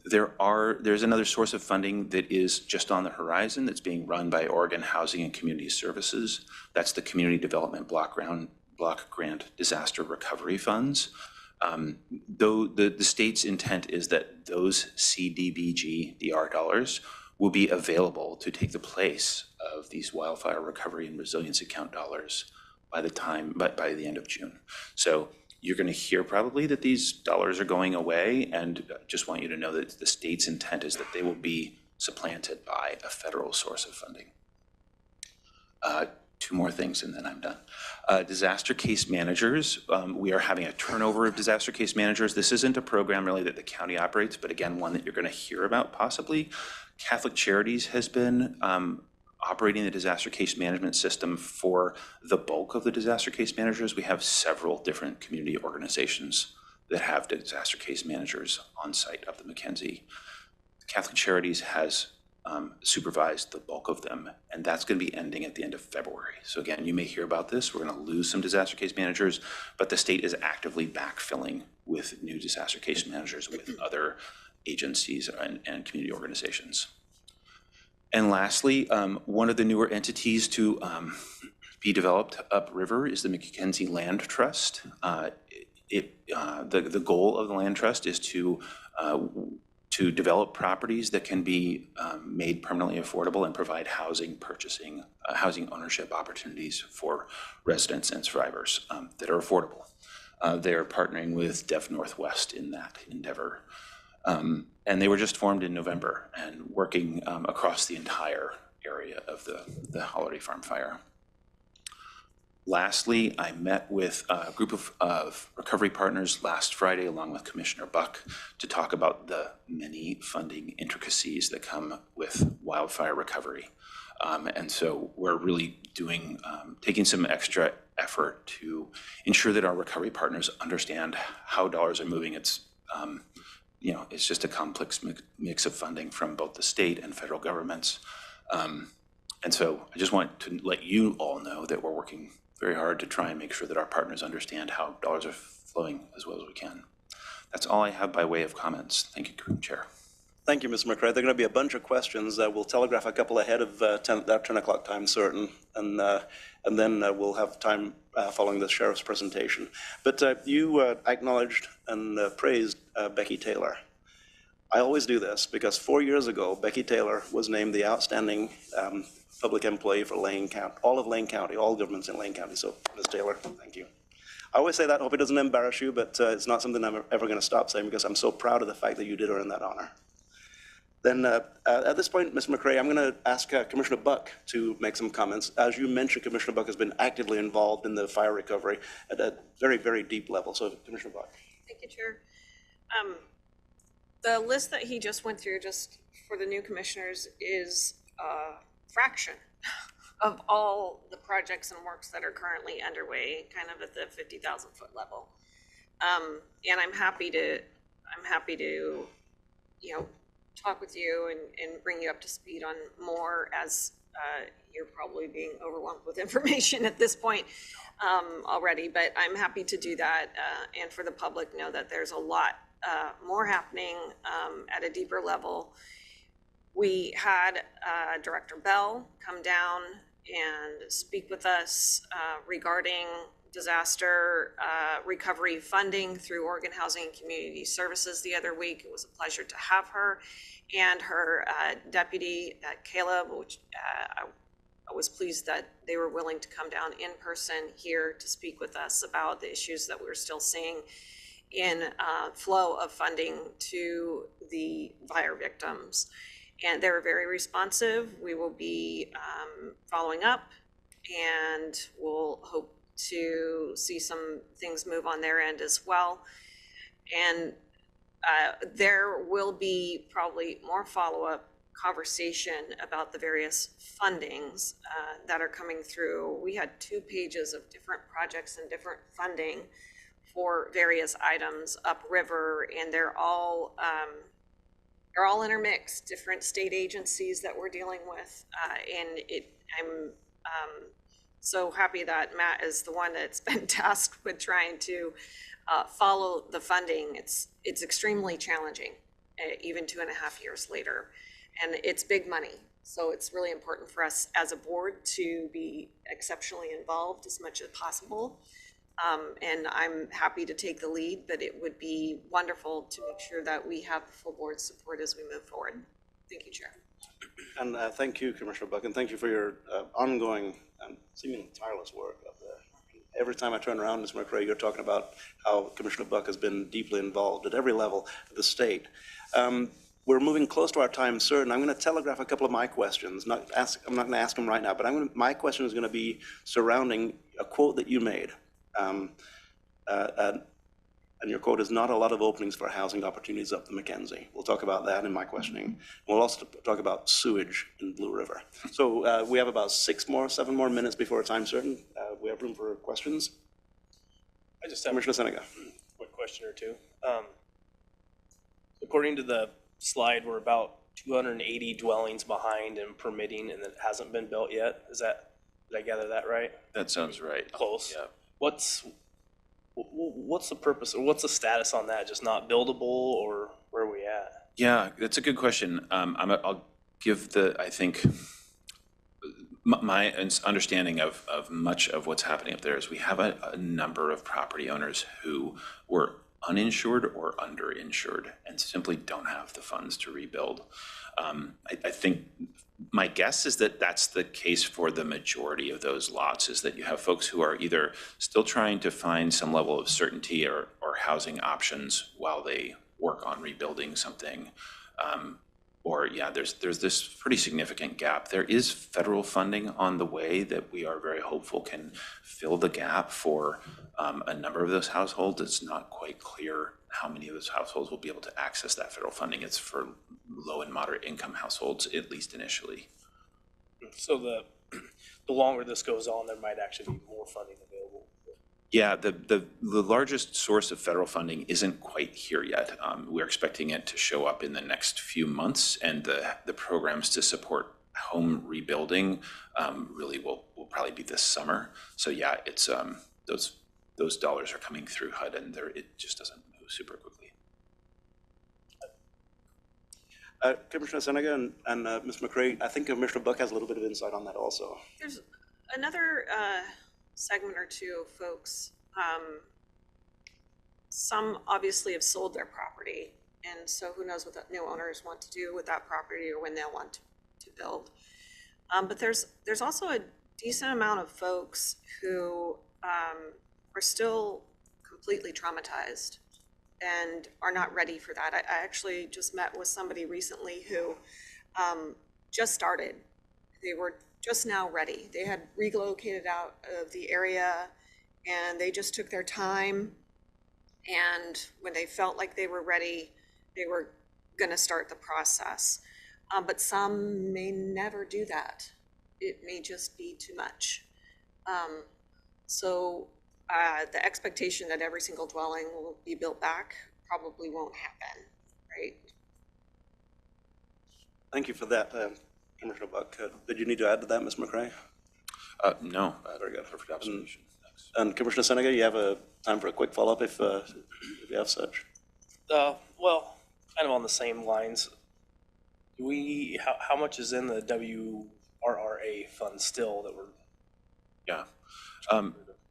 There's another source of funding that is just on the horizon that's being run by Oregon Housing and Community Services. That's the Community Development Block Grant Disaster Recovery Funds. Though the state's intent is that those CDBG-DR dollars will be available to take the place of these wildfire recovery and resilience account dollars by the end of June. So you're going to hear probably that these dollars are going away, and just want you to know that the state's intent is that they will be supplanted by a federal source of funding. Two more things and then I'm done. Disaster case managers. We are having a turnover of disaster case managers. This isn't a program really that the county operates, but again, one that you're going to hear about possibly. Catholic Charities has been operating the disaster case management system for the bulk of the disaster case managers. We have several different community organizations that have disaster case managers on site up the Mackenzie. Catholic Charities has supervised the bulk of them, and that's going to be ending at the end of February. So again, you may hear about this. We're going to lose some disaster case managers, but the state is actively backfilling with new disaster case managers with other agencies and community organizations. And lastly, one of the newer entities to be developed upriver is the Mackenzie Land Trust. The goal of the Land Trust is to develop properties that can be made permanently affordable and provide housing ownership opportunities for residents and survivors that are affordable. They're partnering with Dev Northwest in that endeavor. And they were just formed in November and working across the entire area of the Holiday Farm fire. Lastly, I met with a group of recovery partners last Friday along with Commissioner Buck to talk about the many funding intricacies that come with wildfire recovery. And so we're really taking some extra effort to ensure that our recovery partners understand how dollars are moving. It's just a complex mix of funding from both the state and federal governments. And so I just want to let you all know that we're working very hard to try and make sure that our partners understand how dollars are flowing as well as we can. That's all I have by way of comments. Thank you, Chair. Thank you, Mr. McRae. There are going to be a bunch of questions. We'll telegraph a couple ahead of 10 o'clock time certain, and then we'll have time following the sheriff's presentation. But you acknowledged and praised Becky Taylor. I always do this because 4 years ago, Becky Taylor was named the outstanding public employee for Lane County, all of Lane County, all governments in Lane County. So, Ms. Taylor, thank you. I always say that, hope it doesn't embarrass you, but it's not something I'm ever going to stop saying because I'm so proud of the fact that you did earn that honor. Then at this point, Mr. McRae, I'm going to ask Commissioner Buck to make some comments. As you mentioned, Commissioner Buck has been actively involved in the fire recovery at a very, very deep level. So, Commissioner Buck. Thank you, Chair. The list that he just went through, just for the new commissioners, is a fraction of all the projects and works that are currently underway, kind of at the 50,000 foot level. And I'm happy to, talk with you and bring you up to speed on more, as you're probably being overwhelmed with information at this point already, but I'm happy to do that, and for the public know that there's a lot more happening at a deeper level. We had Director Bell come down and speak with us regarding disaster recovery funding through Oregon Housing and Community Services the other week. It was a pleasure to have her and her deputy, Caleb, which I was pleased that they were willing to come down in person here to speak with us about the issues that we're still seeing in flow of funding to the fire victims. And they were very responsive. We will be following up, and we'll hope to see some things move on their end as well. And there will be probably more follow-up conversation about the various fundings that are coming through. We had 2 pages of different projects and different funding for various items upriver, and they're all intermixed, different state agencies that we're dealing with. And I'm so happy that Matt is the one that's been tasked with trying to follow the funding. It's extremely challenging, even 2.5 years later, and it's big money. So it's really important for us as a board to be exceptionally involved as much as possible. And I'm happy to take the lead, but it would be wonderful to make sure that we have the full board support as we move forward. Thank you, Chair. And thank you, Commissioner Buck, and thank you for your ongoing and seemingly tireless work up there. Every time I turn around, Ms. McRae, you're talking about how Commissioner Buck has been deeply involved at every level of the state. We're moving close to our time, sir, and I'm going to telegraph a couple of my questions. I'm not going to ask them right now, but my question is going to be surrounding a quote that you made. And your quote is, not a lot of openings for housing opportunities up the Mackenzie. We'll talk about that in my questioning. We'll also talk about sewage in Blue River. So we have about 7 more minutes before a time certain. We have room for questions. I just have Commissioner Seneca. a quick question or two. According to the slide, we're about 280 dwellings behind in permitting, and it hasn't been built yet. Did I gather that right? That sounds right. Close. Yeah. What's the purpose, or what's the status on that? Just not buildable, or where are we at? Yeah, that's a good question. I'll give I think, my understanding of much of what's happening up there is we have a number of property owners who were uninsured or underinsured and simply don't have the funds to rebuild. I think my guess is that that's the case for the majority of those lots, is that you have folks who are either still trying to find some level of certainty or housing options while they work on rebuilding something. There's this pretty significant gap. There is federal funding on the way that we are very hopeful can fill the gap for a number of those households. It's not quite clear how many of those households will be able to access that federal funding. It's for low and moderate income households, at least initially. So the longer this goes on, there might actually be more funding available. Yeah, the largest source of federal funding isn't quite here yet. We're expecting it to show up in the next few months, and the programs to support home rebuilding really will probably be this summer. So yeah, it's those dollars are coming through HUD, and it just doesn't move super quickly. Commissioner Seneca and Ms. McRae, I think Commissioner Buck has a little bit of insight on that also. There's another segment or two of folks. Some obviously have sold their property, and so who knows what the new owners want to do with that property or when they'll want to build. But there's also a decent amount of folks who are still completely traumatized and are not ready for that. I actually just met with somebody recently who just started. They were just now ready. They had relocated out of the area and they just took their time. And when they felt like they were ready, they were going to start the process. But some may never do that. It may just be too much. So the expectation that every single dwelling will be built back probably won't happen, right? Thank you for that, Commissioner Buck. Did you need to add to that, Ms. McRae? No. Very good. Perfect observation. Thanks. And Commissioner Seneca, you have a time for a quick follow-up if you have such. Well, kind of on the same lines. How much is in the WRRA fund still that we're? Yeah.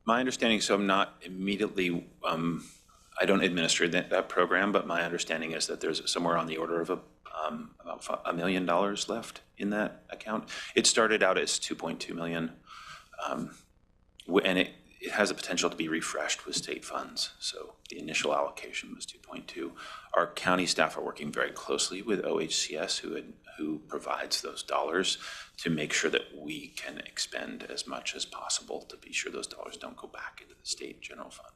My understanding, so I'm not immediately, I don't administer that program, but my understanding is that there's somewhere on the order of about $1 million left in that account. It started out as 2.2 million, and it has the potential to be refreshed with state funds. So the initial allocation was 2.2. Our county staff are working very closely with OHCS, who provides those dollars, to make sure that we can expend as much as possible to be sure those dollars don't go back into the state general fund.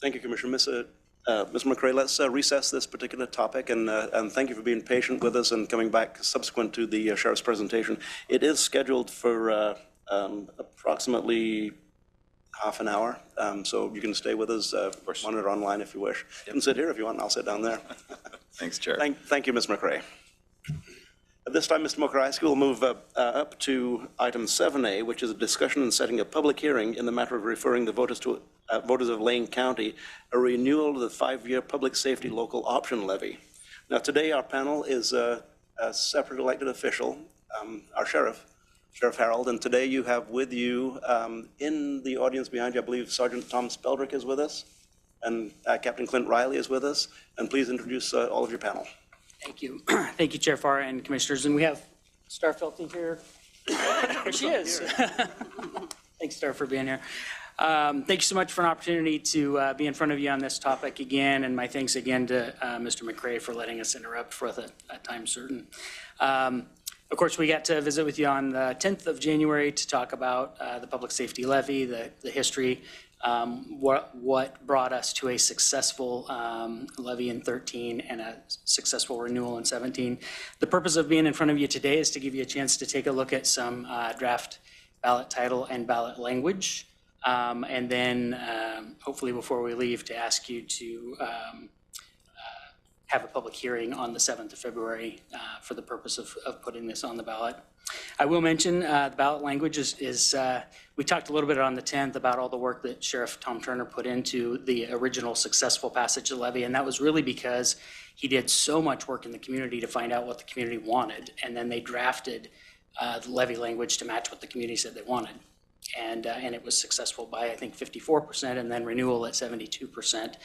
Thank you, Commissioner. Ms. McRae, let's recess this particular topic, and thank you for being patient with us and coming back subsequent to the Sheriff's presentation. It is scheduled for approximately half an hour, so you can stay with us, monitor online if you wish. You can sit here if you want, and I'll sit down there. Thanks, Chair. Thank you, Ms. McRae. At this time, Mr. Mokareski will move up to item 7A, which is a discussion and setting a public hearing in the matter of referring the voters of Lane County a renewal of the 5-year public safety local option levy. Now, today our panel is a separate elected official, our Sheriff Harold, and today you have with you in the audience behind you, I believe Sergeant Tom Speldrick is with us, and Captain Clint Riley is with us, and please introduce all of your panel. Thank you. Thank you, Chair Farr and Commissioners. And we have Star Felty here. There she is. Thanks, Star, for being here. Thank you so much for an opportunity to be in front of you on this topic again, and my thanks again to Mr. McRae for letting us interrupt for a time certain. Of course, we got to visit with you on the 10th of January to talk about the public safety levy, the history, what brought us to a successful levy in 13 and a successful renewal in 17. The purpose of being in front of you today is to give you a chance to take a look at some draft ballot title and ballot language. And then hopefully before we leave to ask you to have a public hearing on the 7th of February for the purpose of putting this on the ballot. I will mention the ballot language is we talked a little bit on the 10th about all the work that Sheriff Tom Turner put into the original successful passage of the levy, and that was really because he did so much work in the community to find out what the community wanted, and then they drafted the levy language to match what the community said they wanted. And it was successful by, I think, 54%, and then renewal at 72%.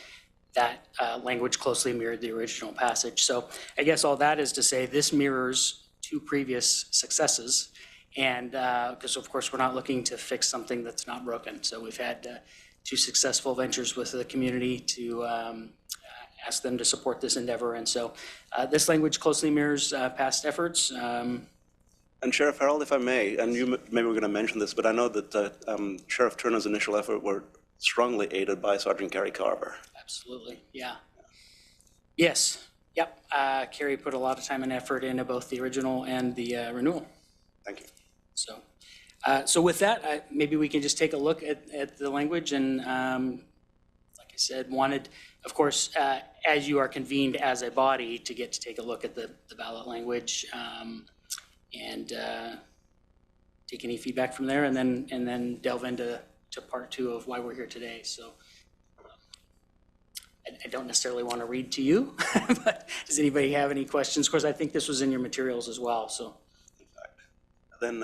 That language closely mirrored the original passage. So I guess all that is to say this mirrors 2 previous successes, and because of course we're not looking to fix something that's not broken. So we've had 2 successful ventures with the community to ask them to support this endeavor, and so this language closely mirrors past efforts. And Sheriff Harold, if I may, and you maybe we're going to mention this, but I know that Sheriff Turner's initial effort were strongly aided by Sergeant Gary Carver. Absolutely, yeah. Yes, yep. Carrie put a lot of time and effort into both the original and the renewal. Thank you. So with that, maybe we can just take a look at the language and, like I said, wanted, of course, as you are convened as a body to get to take a look at the ballot language and take any feedback from there, and then delve into part 2 of why we're here today. So I don't necessarily want to read to you, but does anybody have any questions? Of course, I think this was in your materials as well. So, then,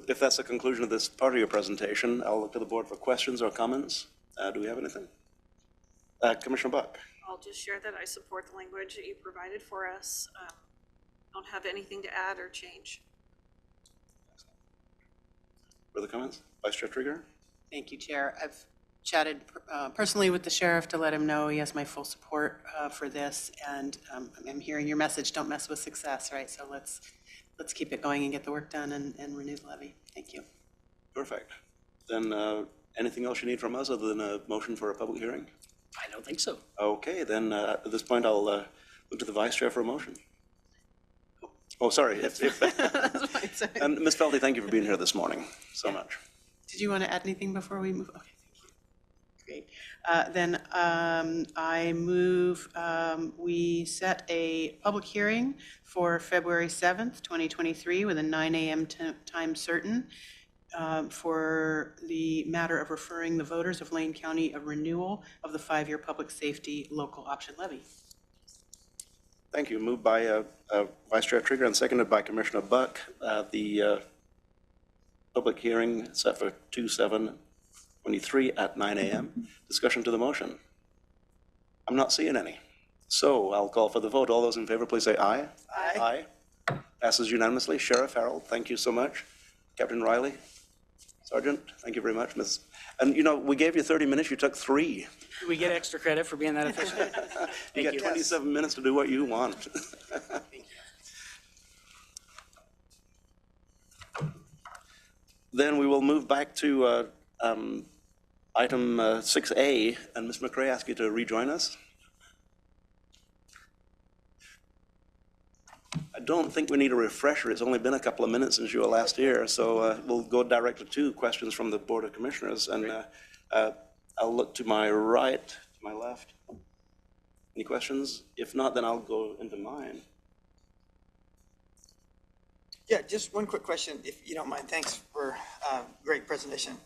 if that's the conclusion of this part of your presentation, I'll look to the board for questions or comments. Do we have anything? Commissioner Buck. I'll just share that I support the language that you provided for us. Don't have anything to add or change. Further comments? Vice Chair Trigger? Thank you, Chair. I've chatted personally with the sheriff to let him know he has my full support for this. And I'm hearing your message, don't mess with success, right? So let's keep it going and get the work done and renew the levy. Thank you. Perfect. Then anything else you need from us other than a motion for a public hearing? I don't think so. Okay, then at this point, I'll look to the vice chair for a motion. Oh, sorry. And Ms. Felty, thank you for being here this morning so much. Did you want to add anything before we move? Okay, thank you. Great. Then I move we set a public hearing for February 7th, 2023 with a 9 a.m. time certain for the matter of referring the voters of Lane County a renewal of the 5-year public safety local option levy. Thank you. Moved by Vice Chair Trigger and seconded by Commissioner Buck. The public hearing set for 2/7/23 at 9 a.m. Discussion to the motion. I'm not seeing any. So I'll call for the vote. All those in favor, please say aye. Aye. Aye. Passes unanimously. Sheriff Harold, thank you so much. Captain Riley, Sergeant, thank you very much. Ms. And you know, we gave you 30 minutes, you took 3. Do we get extra credit for being that efficient? You got 27 minutes to do what you want. Then we will move back to item 6A, and Ms. McRae, ask you to rejoin us. I don't think we need a refresher. It's only been a couple of minutes since you were last here, so we'll go direct to 2 questions from the Board of Commissioners, and I'll look to my right, to my left. Any questions? If not, then I'll go into mine. Yeah, just one quick question, if you don't mind. Thanks for a great presentation.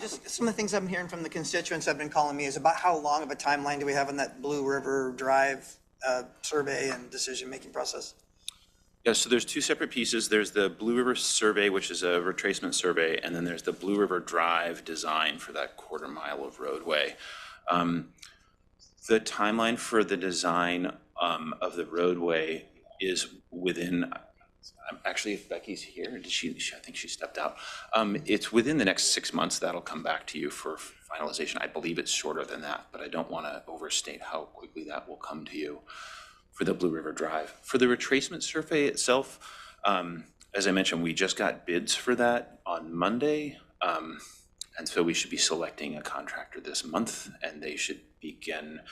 Just some of the things I'm hearing from the constituents have been calling me is about how long of a timeline do we have on that Blue River Drive survey and decision-making process? Yeah, so there's 2 separate pieces. There's the Blue River survey, which is a retracement survey, and then there's the Blue River Drive design for that 1/4 mile of roadway. The timeline for the design of the roadway is within, actually, if Becky's here, I think she stepped out. It's within the next 6 months. That'll come back to you for finalization. I believe it's shorter than that, but I don't want to overstate how quickly that will come to you for the Blue River Drive. For the retracement survey itself, as I mentioned, we just got bids for that on Monday. And so we should be selecting a contractor this month, and they should begin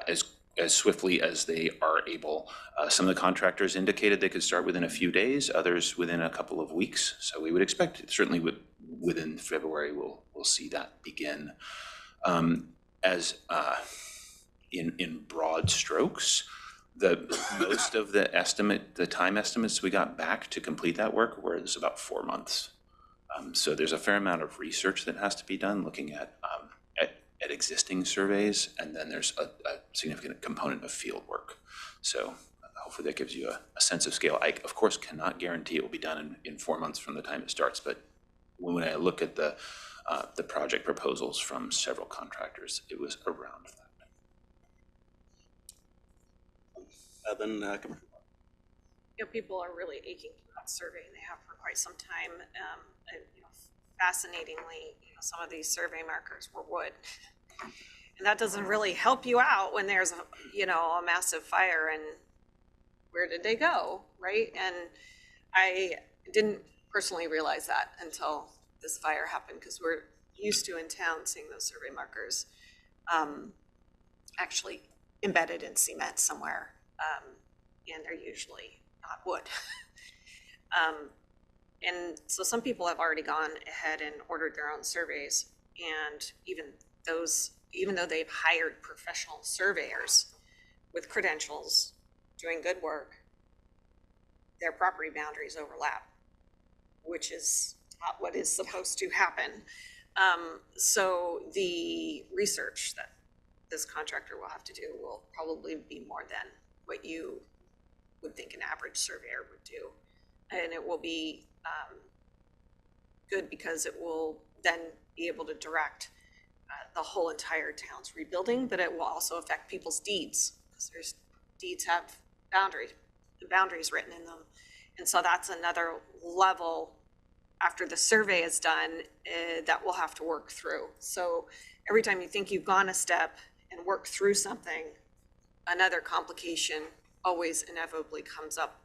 as swiftly as they are able. Some of the contractors indicated they could start within a few days, others within a couple of weeks. So we would expect, certainly within February, we'll see that begin. In broad strokes, most of the time estimates we got back to complete that work was about 4 months. So there's a fair amount of research that has to be done looking at existing surveys, and then there's a significant component of field work. So hopefully that gives you a sense of scale. I, of course, cannot guarantee it will be done in 4 months from the time it starts, but when I look at the project proposals from several contractors, it was around that. People are really aching for that survey, and they have for quite some time. Fascinatingly, some of these survey markers were wood, and that doesn't really help you out when there's a massive fire. And where did they go, right? And I didn't personally realize that until this fire happened, because we're used to in town seeing those survey markers actually embedded in cement somewhere, and they're usually not wood. And so some people have already gone ahead and ordered their own surveys, and even though they've hired professional surveyors with credentials doing good work, their property boundaries overlap, which is not what is supposed to happen. So the research that this contractor will have to do will probably be more than what you would think an average surveyor would do. And it will be good because it will then be able to direct the whole entire town's rebuilding, but it will also affect people's deeds, because there's deeds have boundaries written in them. And so that's another level after the survey is done, that we'll have to work through. So every time you think you've gone a step and worked through something, another complication always inevitably comes up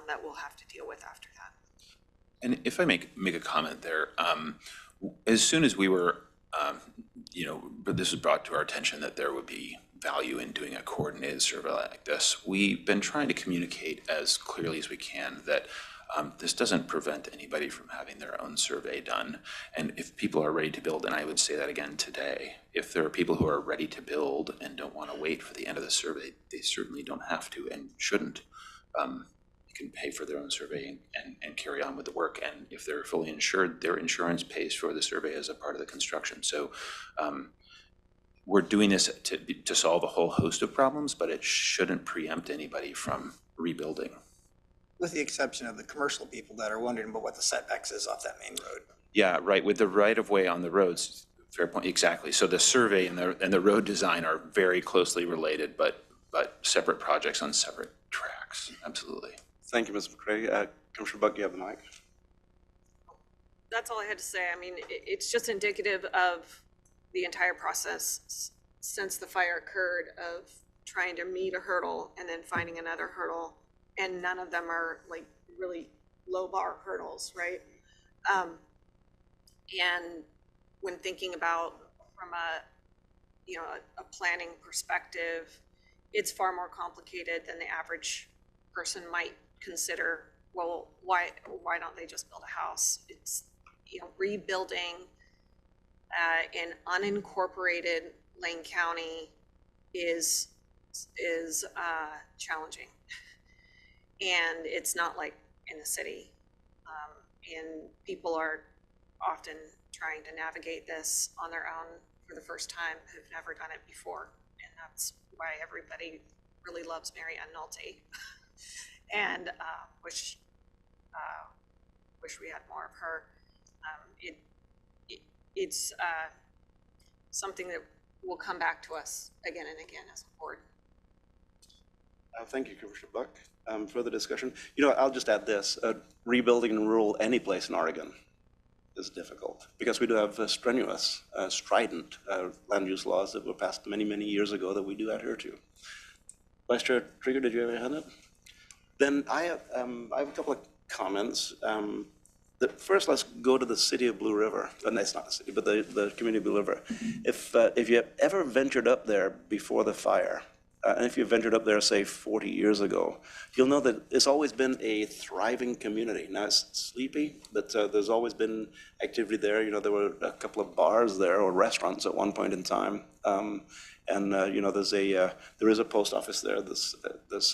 that we'll have to deal with after that. And if I make a comment there, as soon as we were, but this was brought to our attention that there would be value in doing a coordinated survey like this, we've been trying to communicate as clearly as we can that this doesn't prevent anybody from having their own survey done. And if people are ready to build, and I would say that again today, if there are people who are ready to build and don't want to wait for the end of the survey, they certainly don't have to and shouldn't. They can pay for their own survey and carry on with the work. And if they're fully insured, their insurance pays for the survey as a part of the construction. So we're doing this to solve a whole host of problems, but it shouldn't preempt anybody from rebuilding. With the exception of the commercial people that are wondering about what the setbacks is off that main road. Yeah, right, with the right-of-way on the roads, fair point, exactly. So the survey and the road design are very closely related, but separate projects on separate tracks, absolutely. Thank you, Ms. McCray. Commissioner Buck, you have the mic. That's all I had to say. I mean, it's just indicative of the entire process since the fire occurred of trying to meet a hurdle and then finding another hurdle, and none of them are like really low bar hurdles, right? And when thinking about from a planning perspective, it's far more complicated than the average person might consider. Well, why don't they just build a house? It's, rebuilding in unincorporated Lane County is challenging. And it's not like in the city. And people are often trying to navigate this on their own for the first time, who've never done it before. And that's why everybody really loves Mary Ann Nolte. And wish we had more of her. It's something that will come back to us again and again as a board. Thank you, Commissioner Buck. Further discussion? I'll just add this. Rebuilding in rural any place in Oregon is difficult because we do have strenuous, strident land use laws that were passed many, many years ago that we do adhere to. Vice Chair Trieger, did you have your hand up? Then I have a couple of comments. First, let's go to the city of Blue River. No, it's not the city, but the community of Blue River. If you have ever ventured up there before the fire, and if you ventured up there, say, 40 years ago, you'll know that it's always been a thriving community. Now, it's sleepy, but there's always been activity there. There were a couple of bars there or restaurants at one point in time. There is a post office there that's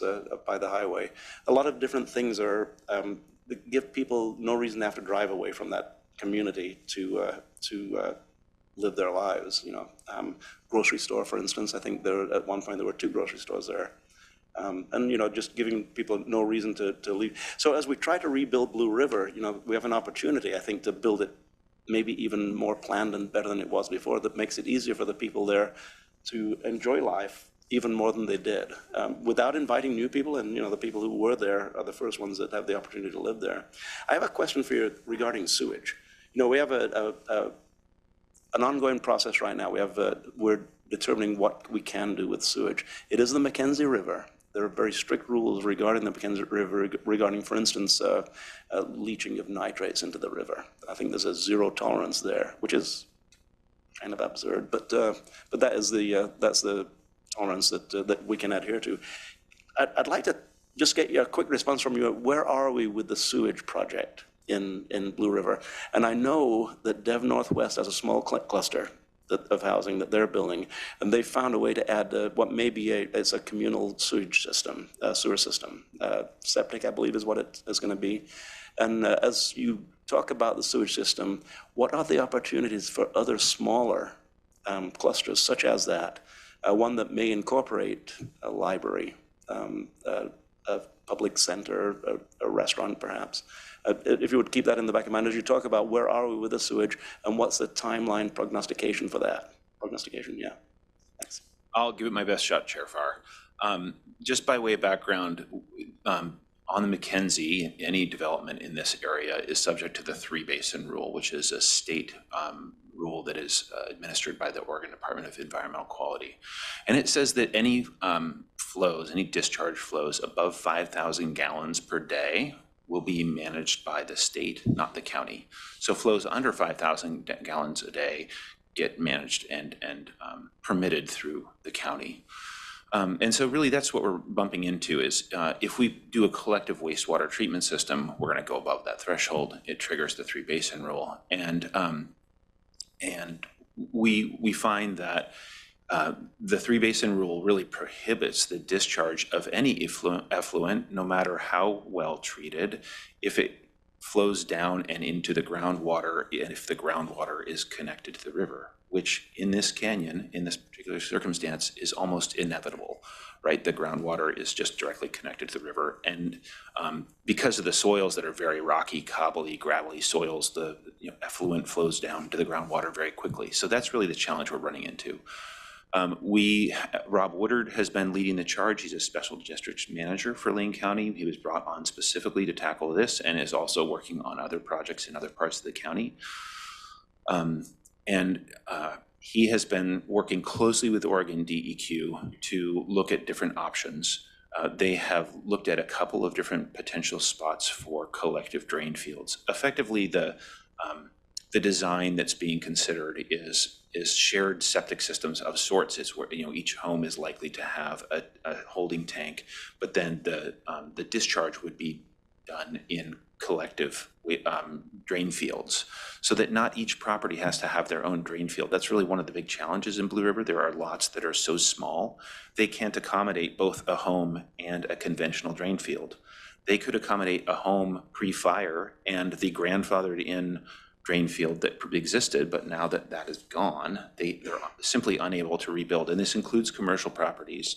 up by the highway. A lot of different things that give people no reason to have to drive away from that community to live their lives. Grocery store, for instance. I think at one point there were 2 grocery stores there. Just giving people no reason to leave. So as we try to rebuild Blue River, we have an opportunity, I think, to build it maybe even more planned and better than it was before, that makes it easier for the people there to enjoy life even more than they did, without inviting new people. And the people who were there are the first ones that have the opportunity to live there. I have a question for you regarding sewage. We have an ongoing process right now. We're determining what we can do with sewage. It is the Mackenzie River. There are very strict rules regarding the Mackenzie River, regarding, for instance, leaching of nitrates into the river. I think there's a zero tolerance there, which is kind of absurd, but that's the tolerance that we can adhere to. I'd like to just get a quick response from you. Where are we with the sewage project in Blue River? And I know that Dev Northwest has a small cluster of housing that they're building, and they found a way to add what may be it's a communal sewage system, sewer system. Septic, I believe, is what it is going to be. And as you talk about the sewage system, what are the opportunities for other smaller clusters such as that? One that may incorporate a library, a public center, a restaurant perhaps. If you would keep that in the back of mind as you talk about where are we with the sewage and what's the timeline prognostication for that? Prognostication, yeah. Thanks. I'll give it my best shot, Chair Farr. Just by way of background, On the Mackenzie, any development in this area is subject to the three basin rule, which is a state rule that is administered by the Oregon Department of Environmental Quality. And it says that any flows, any discharge flows above 5,000 gallons per day will be managed by the state, not the county. So flows under 5,000 gallons a day get managed and permitted through the county. And so really that's what we're bumping into is if we do a collective wastewater treatment system, we're going to go above that threshold. It triggers the three basin rule. And we find that the three basin rule really prohibits the discharge of any effluent, no matter how well treated, if it flows down and into the groundwater, and if the groundwater is connected to the river, which in this canyon, in this particular circumstance, is almost inevitable, right? The groundwater is just directly connected to the river. And because of the soils that are very rocky, cobbly, gravelly soils, the effluent flows down to the groundwater very quickly. So that's really the challenge we're running into. Rob Woodard has been leading the charge. He's a special district manager for Lane County. He was brought on specifically to tackle this and is also working on other projects in other parts of the county. He has been working closely with Oregon DEQ to look at different options. They have looked at a couple of different potential spots for collective drain fields. Effectively, the design that's being considered is shared septic systems of sorts. It's where each home is likely to have a holding tank, but then the discharge would be done in collective drain fields, so that not each property has to have their own drain field. That's really one of the big challenges in Blue River. There are lots that are so small they can't accommodate both a home and a conventional drain field. They could accommodate a home pre-fire and the grandfathered in drain field that existed, but now that that is gone, they're simply unable to rebuild. And this includes commercial properties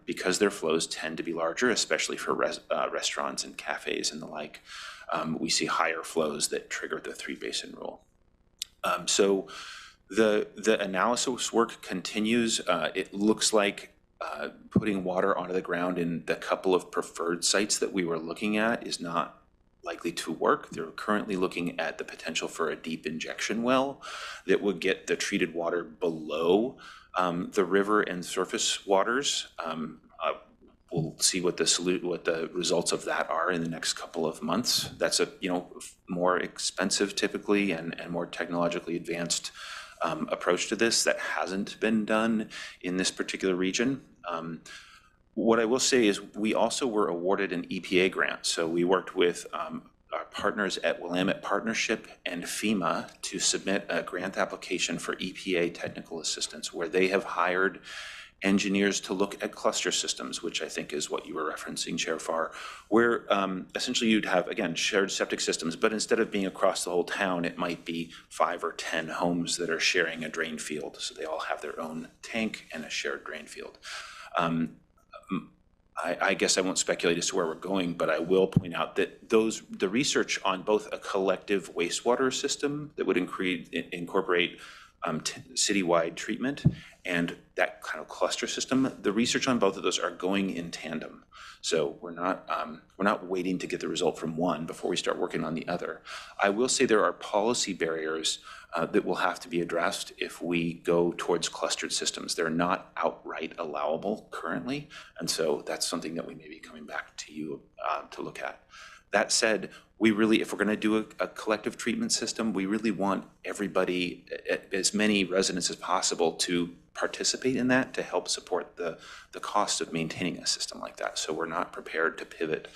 because their flows tend to be larger, especially for restaurants and cafes and the like. We see higher flows that trigger the three basin rule. So the analysis work continues. It looks like putting water onto the ground in the couple of preferred sites that we were looking at is not likely to work. They're currently looking at the potential for a deep injection well that would get the treated water below the river and surface waters. We'll see what the results of that are in the next couple of months. That's a more expensive typically and more technologically advanced approach to this that hasn't been done in this particular region. What I will say is we also were awarded an EPA grant. So we worked with our partners at Willamette Partnership and FEMA to submit a grant application for EPA technical assistance, where they have hired engineers to look at cluster systems, which I think is what you were referencing, Chair Farr, where essentially you'd have, again, shared septic systems, but instead of being across the whole town, it might be 5 or 10 homes that are sharing a drain field. So they all have their own tank and a shared drain field. I guess I won't speculate as to where we're going, but I will point out that the research on both a collective wastewater system that would incorporate citywide treatment and that kind of cluster system, the research on both of those are going in tandem. So we're not waiting to get the result from one before we start working on the other. I will say there are policy barriers that will have to be addressed if we go towards clustered systems. They're not outright allowable currently, and so that's something that we may be coming back to you to look at. That said, if we're going to do a collective treatment system, we really want everybody, as many residents as possible, to participate in that to help support the cost of maintaining a system like that. So we're not prepared to pivot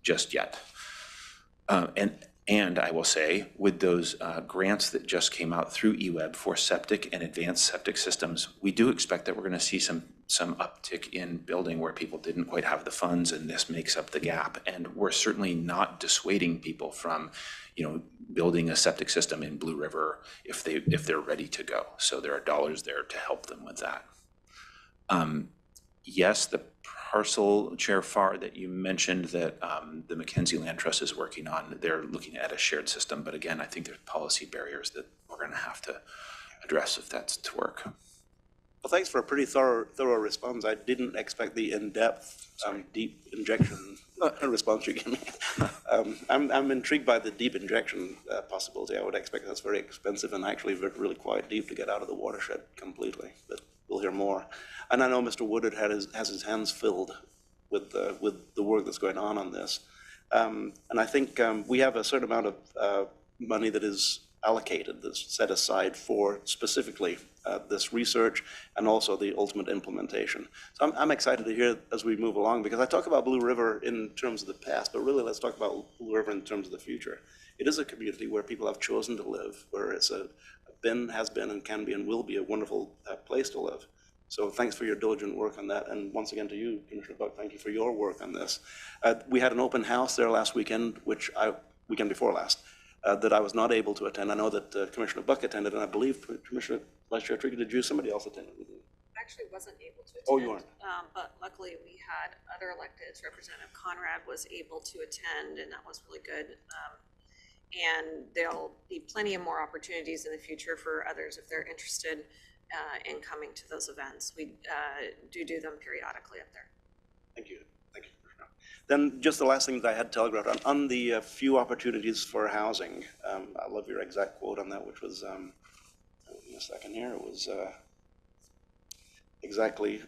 just yet. And I will say, with those grants that just came out through EWEB for septic and advanced septic systems, we do expect that we're going to see some uptick in building where people didn't quite have the funds, and this makes up the gap. And we're certainly not dissuading people from, building a septic system in Blue River if they're ready to go. So there are dollars there to help them with that. Yes, the parcel, Chair Farr, that you mentioned that the Mackenzie Land Trust is working on, they're looking at a shared system. But again, I think there's policy barriers that we're going to have to address if that's to work. Well, thanks for a pretty thorough response. I didn't expect the in-depth, deep injection response you gave me. I'm intrigued by the deep injection possibility. I would expect that's very expensive and actually really quite deep to get out of the watershed completely, but we'll hear more. And I know Mr. Woodard has his hands filled with the work that's going on this. And I think we have a certain amount of money that is allocated, that's set aside for specifically this research and also the ultimate implementation. So I'm excited to hear as we move along, because I talk about Blue River in terms of the past, but really let's talk about Blue River in terms of the future. It is a community where people have chosen to live, where it's has been and can be and will be a wonderful place to live. So thanks for your diligent work on that. And once again to you, Commissioner Buck, thank you for your work on this. We had an open house there last weekend, weekend before last, that I was not able to attend. I know that Commissioner Buck attended, and I believe Commissioner Vice Chair Trigger, did you? Somebody else attended with you? Actually wasn't able to attend. Oh, you aren't? But luckily we had other electeds. Representative Conrad was able to attend, and that was really good. And there'll be plenty of more opportunities in the future for others if they're interested in coming to those events. We do them periodically up there. Thank you. Thank you, Commissioner. Then just the last thing that I had telegraphed on the few opportunities for housing. I love your exact quote on that, which was, in a second here, it was exactly,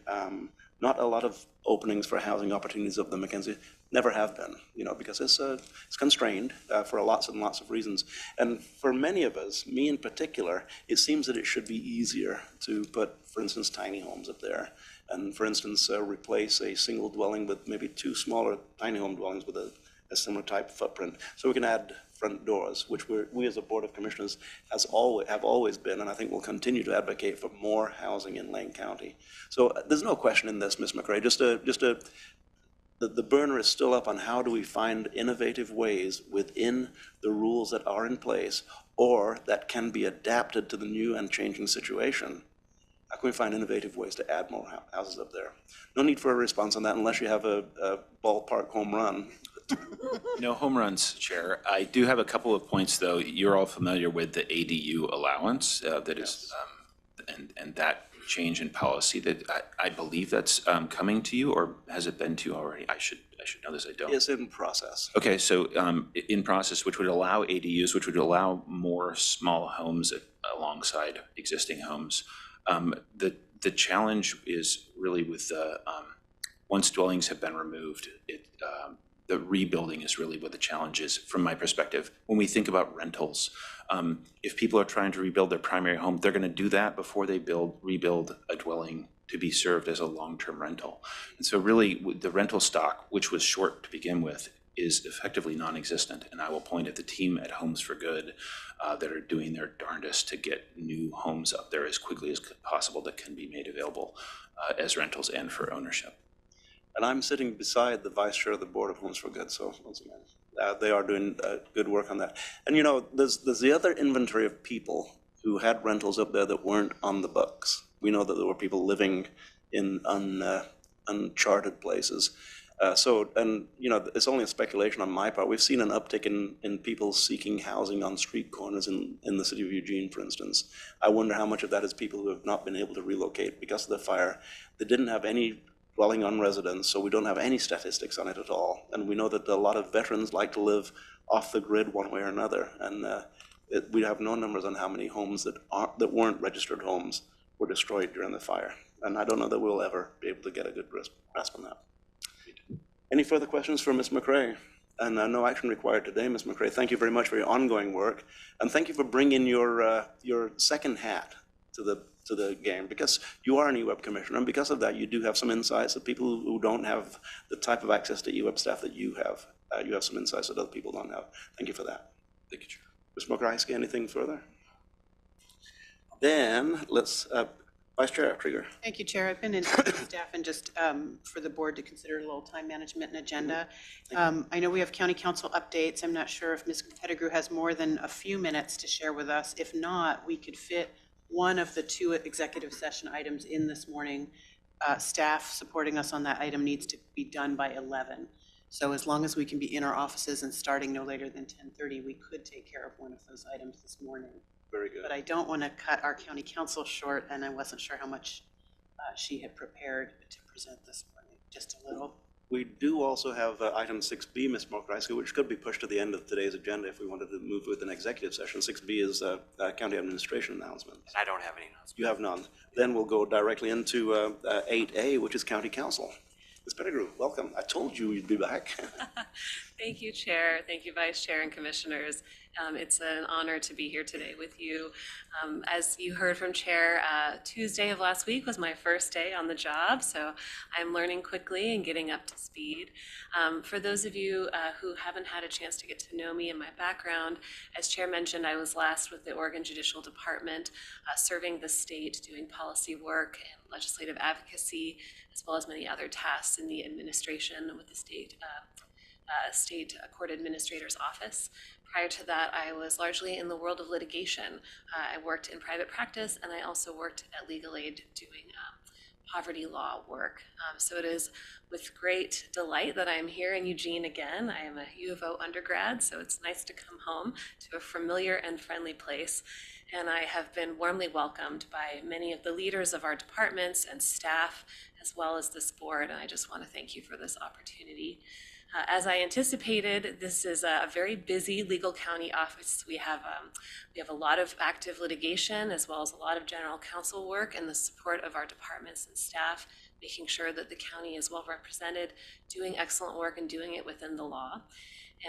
not a lot of openings for housing opportunities of the Mackenzie. Never have been, because it's constrained for lots and lots of reasons. And for many of us, me in particular, it seems that it should be easier to put, for instance, tiny homes up there. And for instance, replace a single dwelling with maybe two smaller tiny home dwellings with a similar type footprint. So we can add front doors, which we as a Board of Commissioners have always been, and I think will continue to advocate for more housing in Lane County. So there's no question in this, Ms. McRae, the burner is still up on how do we find innovative ways within the rules that are in place or that can be adapted to the new and changing situation. How can we find innovative ways to add more houses up there? No need for a response on that unless you have a ballpark home run. No home runs, Chair. I do have a couple of points, though. You're all familiar with the ADU allowance that is, and that change in policy that I believe that's coming to you, or has it been to you already? I should know this. I don't. It's in process. Okay, so in process, which would allow ADUs, which would allow more small homes alongside existing homes. The challenge is really with the once dwellings have been removed, the rebuilding is really what the challenge is from my perspective. When we think about rentals, if people are trying to rebuild their primary home, they're going to do that before they rebuild a dwelling to be served as a long-term rental. And so really the rental stock, which was short to begin with, is effectively non-existent. And I will point at the team at Homes for Good that are doing their darndest to get new homes up there as quickly as possible that can be made available as rentals and for ownership. And I'm sitting beside the Vice Chair of the Board of Homes for Good, so once again, they are doing good work on that. And there's the other inventory of people who had rentals up there that weren't on the books. We know that there were people living in uncharted places. It's only a speculation on my part. We've seen an uptick in people seeking housing on street corners in the city of Eugene, for instance. I wonder how much of that is people who have not been able to relocate because of the fire. They didn't have any dwelling on residence, so we don't have any statistics on it at all. And we know that a lot of veterans like to live off the grid one way or another. And we have no numbers on how many homes that weren't registered homes were destroyed during the fire. And I don't know that we'll ever be able to get a good grasp on that. Any further questions for Ms. McRae? And no action required today, Ms. McRae. Thank you very much for your ongoing work. And thank you for bringing your second hat to the game, because you are an EWEB commissioner, and because of that, you do have some insights that people who don't have the type of access to EWEB staff that you have. You have some insights that other people don't have. Thank you for that. Thank you, Chair. Ms. Mokrajewski, anything further? Then let's, Vice Chair Krieger. Thank you, Chair. I've been in touch with staff and just for the board to consider a little time management and agenda. I know we have county council updates. I'm not sure if Ms. Pettigrew has more than a few minutes to share with us. If not, we could fit one of the two executive session items in this morning. Staff supporting us on that item needs to be done by 11. So as long as we can be in our offices and starting no later than 10:30, we could take care of one of those items this morning. Very good. But I don't want to cut our county council short, and I wasn't sure how much she had prepared to present this morning. Just a little. We do also have item 6B, Ms. Morkreisky, which could be pushed to the end of today's agenda if we wanted to move with an executive session. 6B is county administration announcements. I don't have any announcements. You have none. Then we'll go directly into 8A, which is county council. Ms. Pettigrew, welcome. I told you you'd be back. Thank you, Chair. Thank you, Vice Chair and Commissioners. It's an honor to be here today with you. As you heard from Chair, Tuesday of last week was my first day on the job, so I'm learning quickly and getting up to speed. For those of you who haven't had a chance to get to know me and my background, as Chair mentioned, I was last with the Oregon Judicial Department, serving the state, doing policy work and legislative advocacy, as well as many other tasks in the administration with the state court administrator's office. Prior to that, I was largely in the world of litigation. I worked in private practice, and I also worked at Legal Aid doing poverty law work. So it is with great delight that I'm here in Eugene again. I am a U of O undergrad, so it's nice to come home to a familiar and friendly place. And I have been warmly welcomed by many of the leaders of our departments and staff, as well as this board, and I just want to thank you for this opportunity. As I anticipated, this is a very busy legal county office. We have a lot of active litigation, as well as a lot of general counsel work, and the support of our departments and staff, making sure that the county is well represented, doing excellent work and doing it within the law.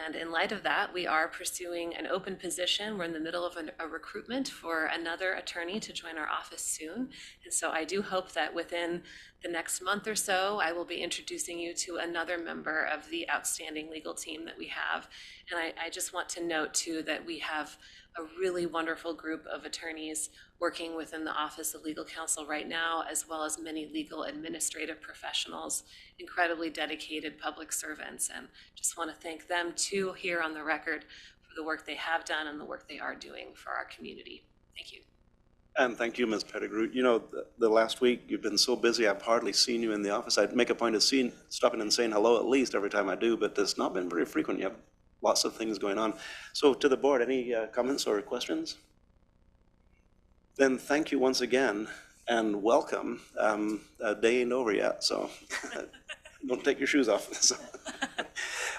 And in light of that, we are pursuing an open position. We're in the middle of a recruitment for another attorney to join our office soon. And so I do hope that within the next month or so, I will be introducing you to another member of the outstanding legal team that we have. And I just want to note too that we have a really wonderful group of attorneys working within the Office of Legal Counsel right now, as well as many legal administrative professionals, incredibly dedicated public servants, and just want to thank them too here on the record for the work they have done and the work they are doing for our community. Thank you. And thank you, Ms. Pettigrew. You know, the last week you've been so busy, I've hardly seen you in the office. I'd make a point of stopping and saying hello at least every time I do, but it's not been very frequent. You have lots of things going on. So to the board, any comments or questions? Then thank you once again and welcome. Day ain't over yet, so don't take your shoes off.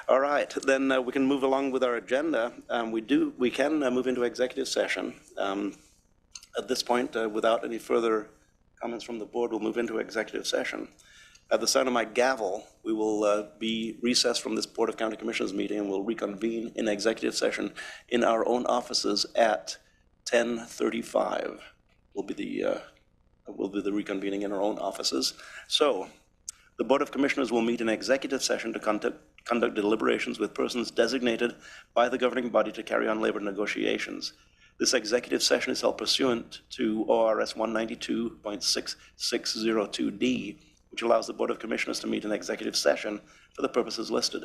All right, then we can move along with our agenda. We can move into executive session. At this point, without any further comments from the board, we'll move into executive session. At the sound of my gavel, we will be recessed from this Board of County Commissioners meeting, and we'll reconvene in executive session in our own offices at 10:35. Will be the reconvening in our own offices. So, the Board of Commissioners will meet in executive session to conduct deliberations with persons designated by the governing body to carry on labor negotiations. This executive session is held pursuant to ORS 192.6602D, which allows the Board of Commissioners to meet in executive session for the purposes listed.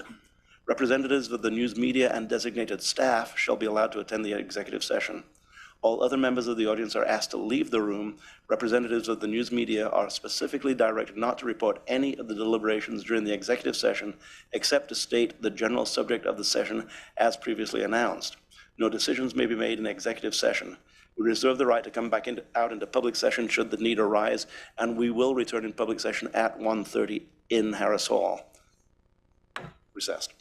Representatives of the news media and designated staff shall be allowed to attend the executive session. All other members of the audience are asked to leave the room. Representatives of the news media are specifically directed not to report any of the deliberations during the executive session, except to state the general subject of the session as previously announced. No decisions may be made in executive session. We reserve the right to come back out into public session should the need arise, and we will return in public session at 1:30 in Harris Hall. Recessed.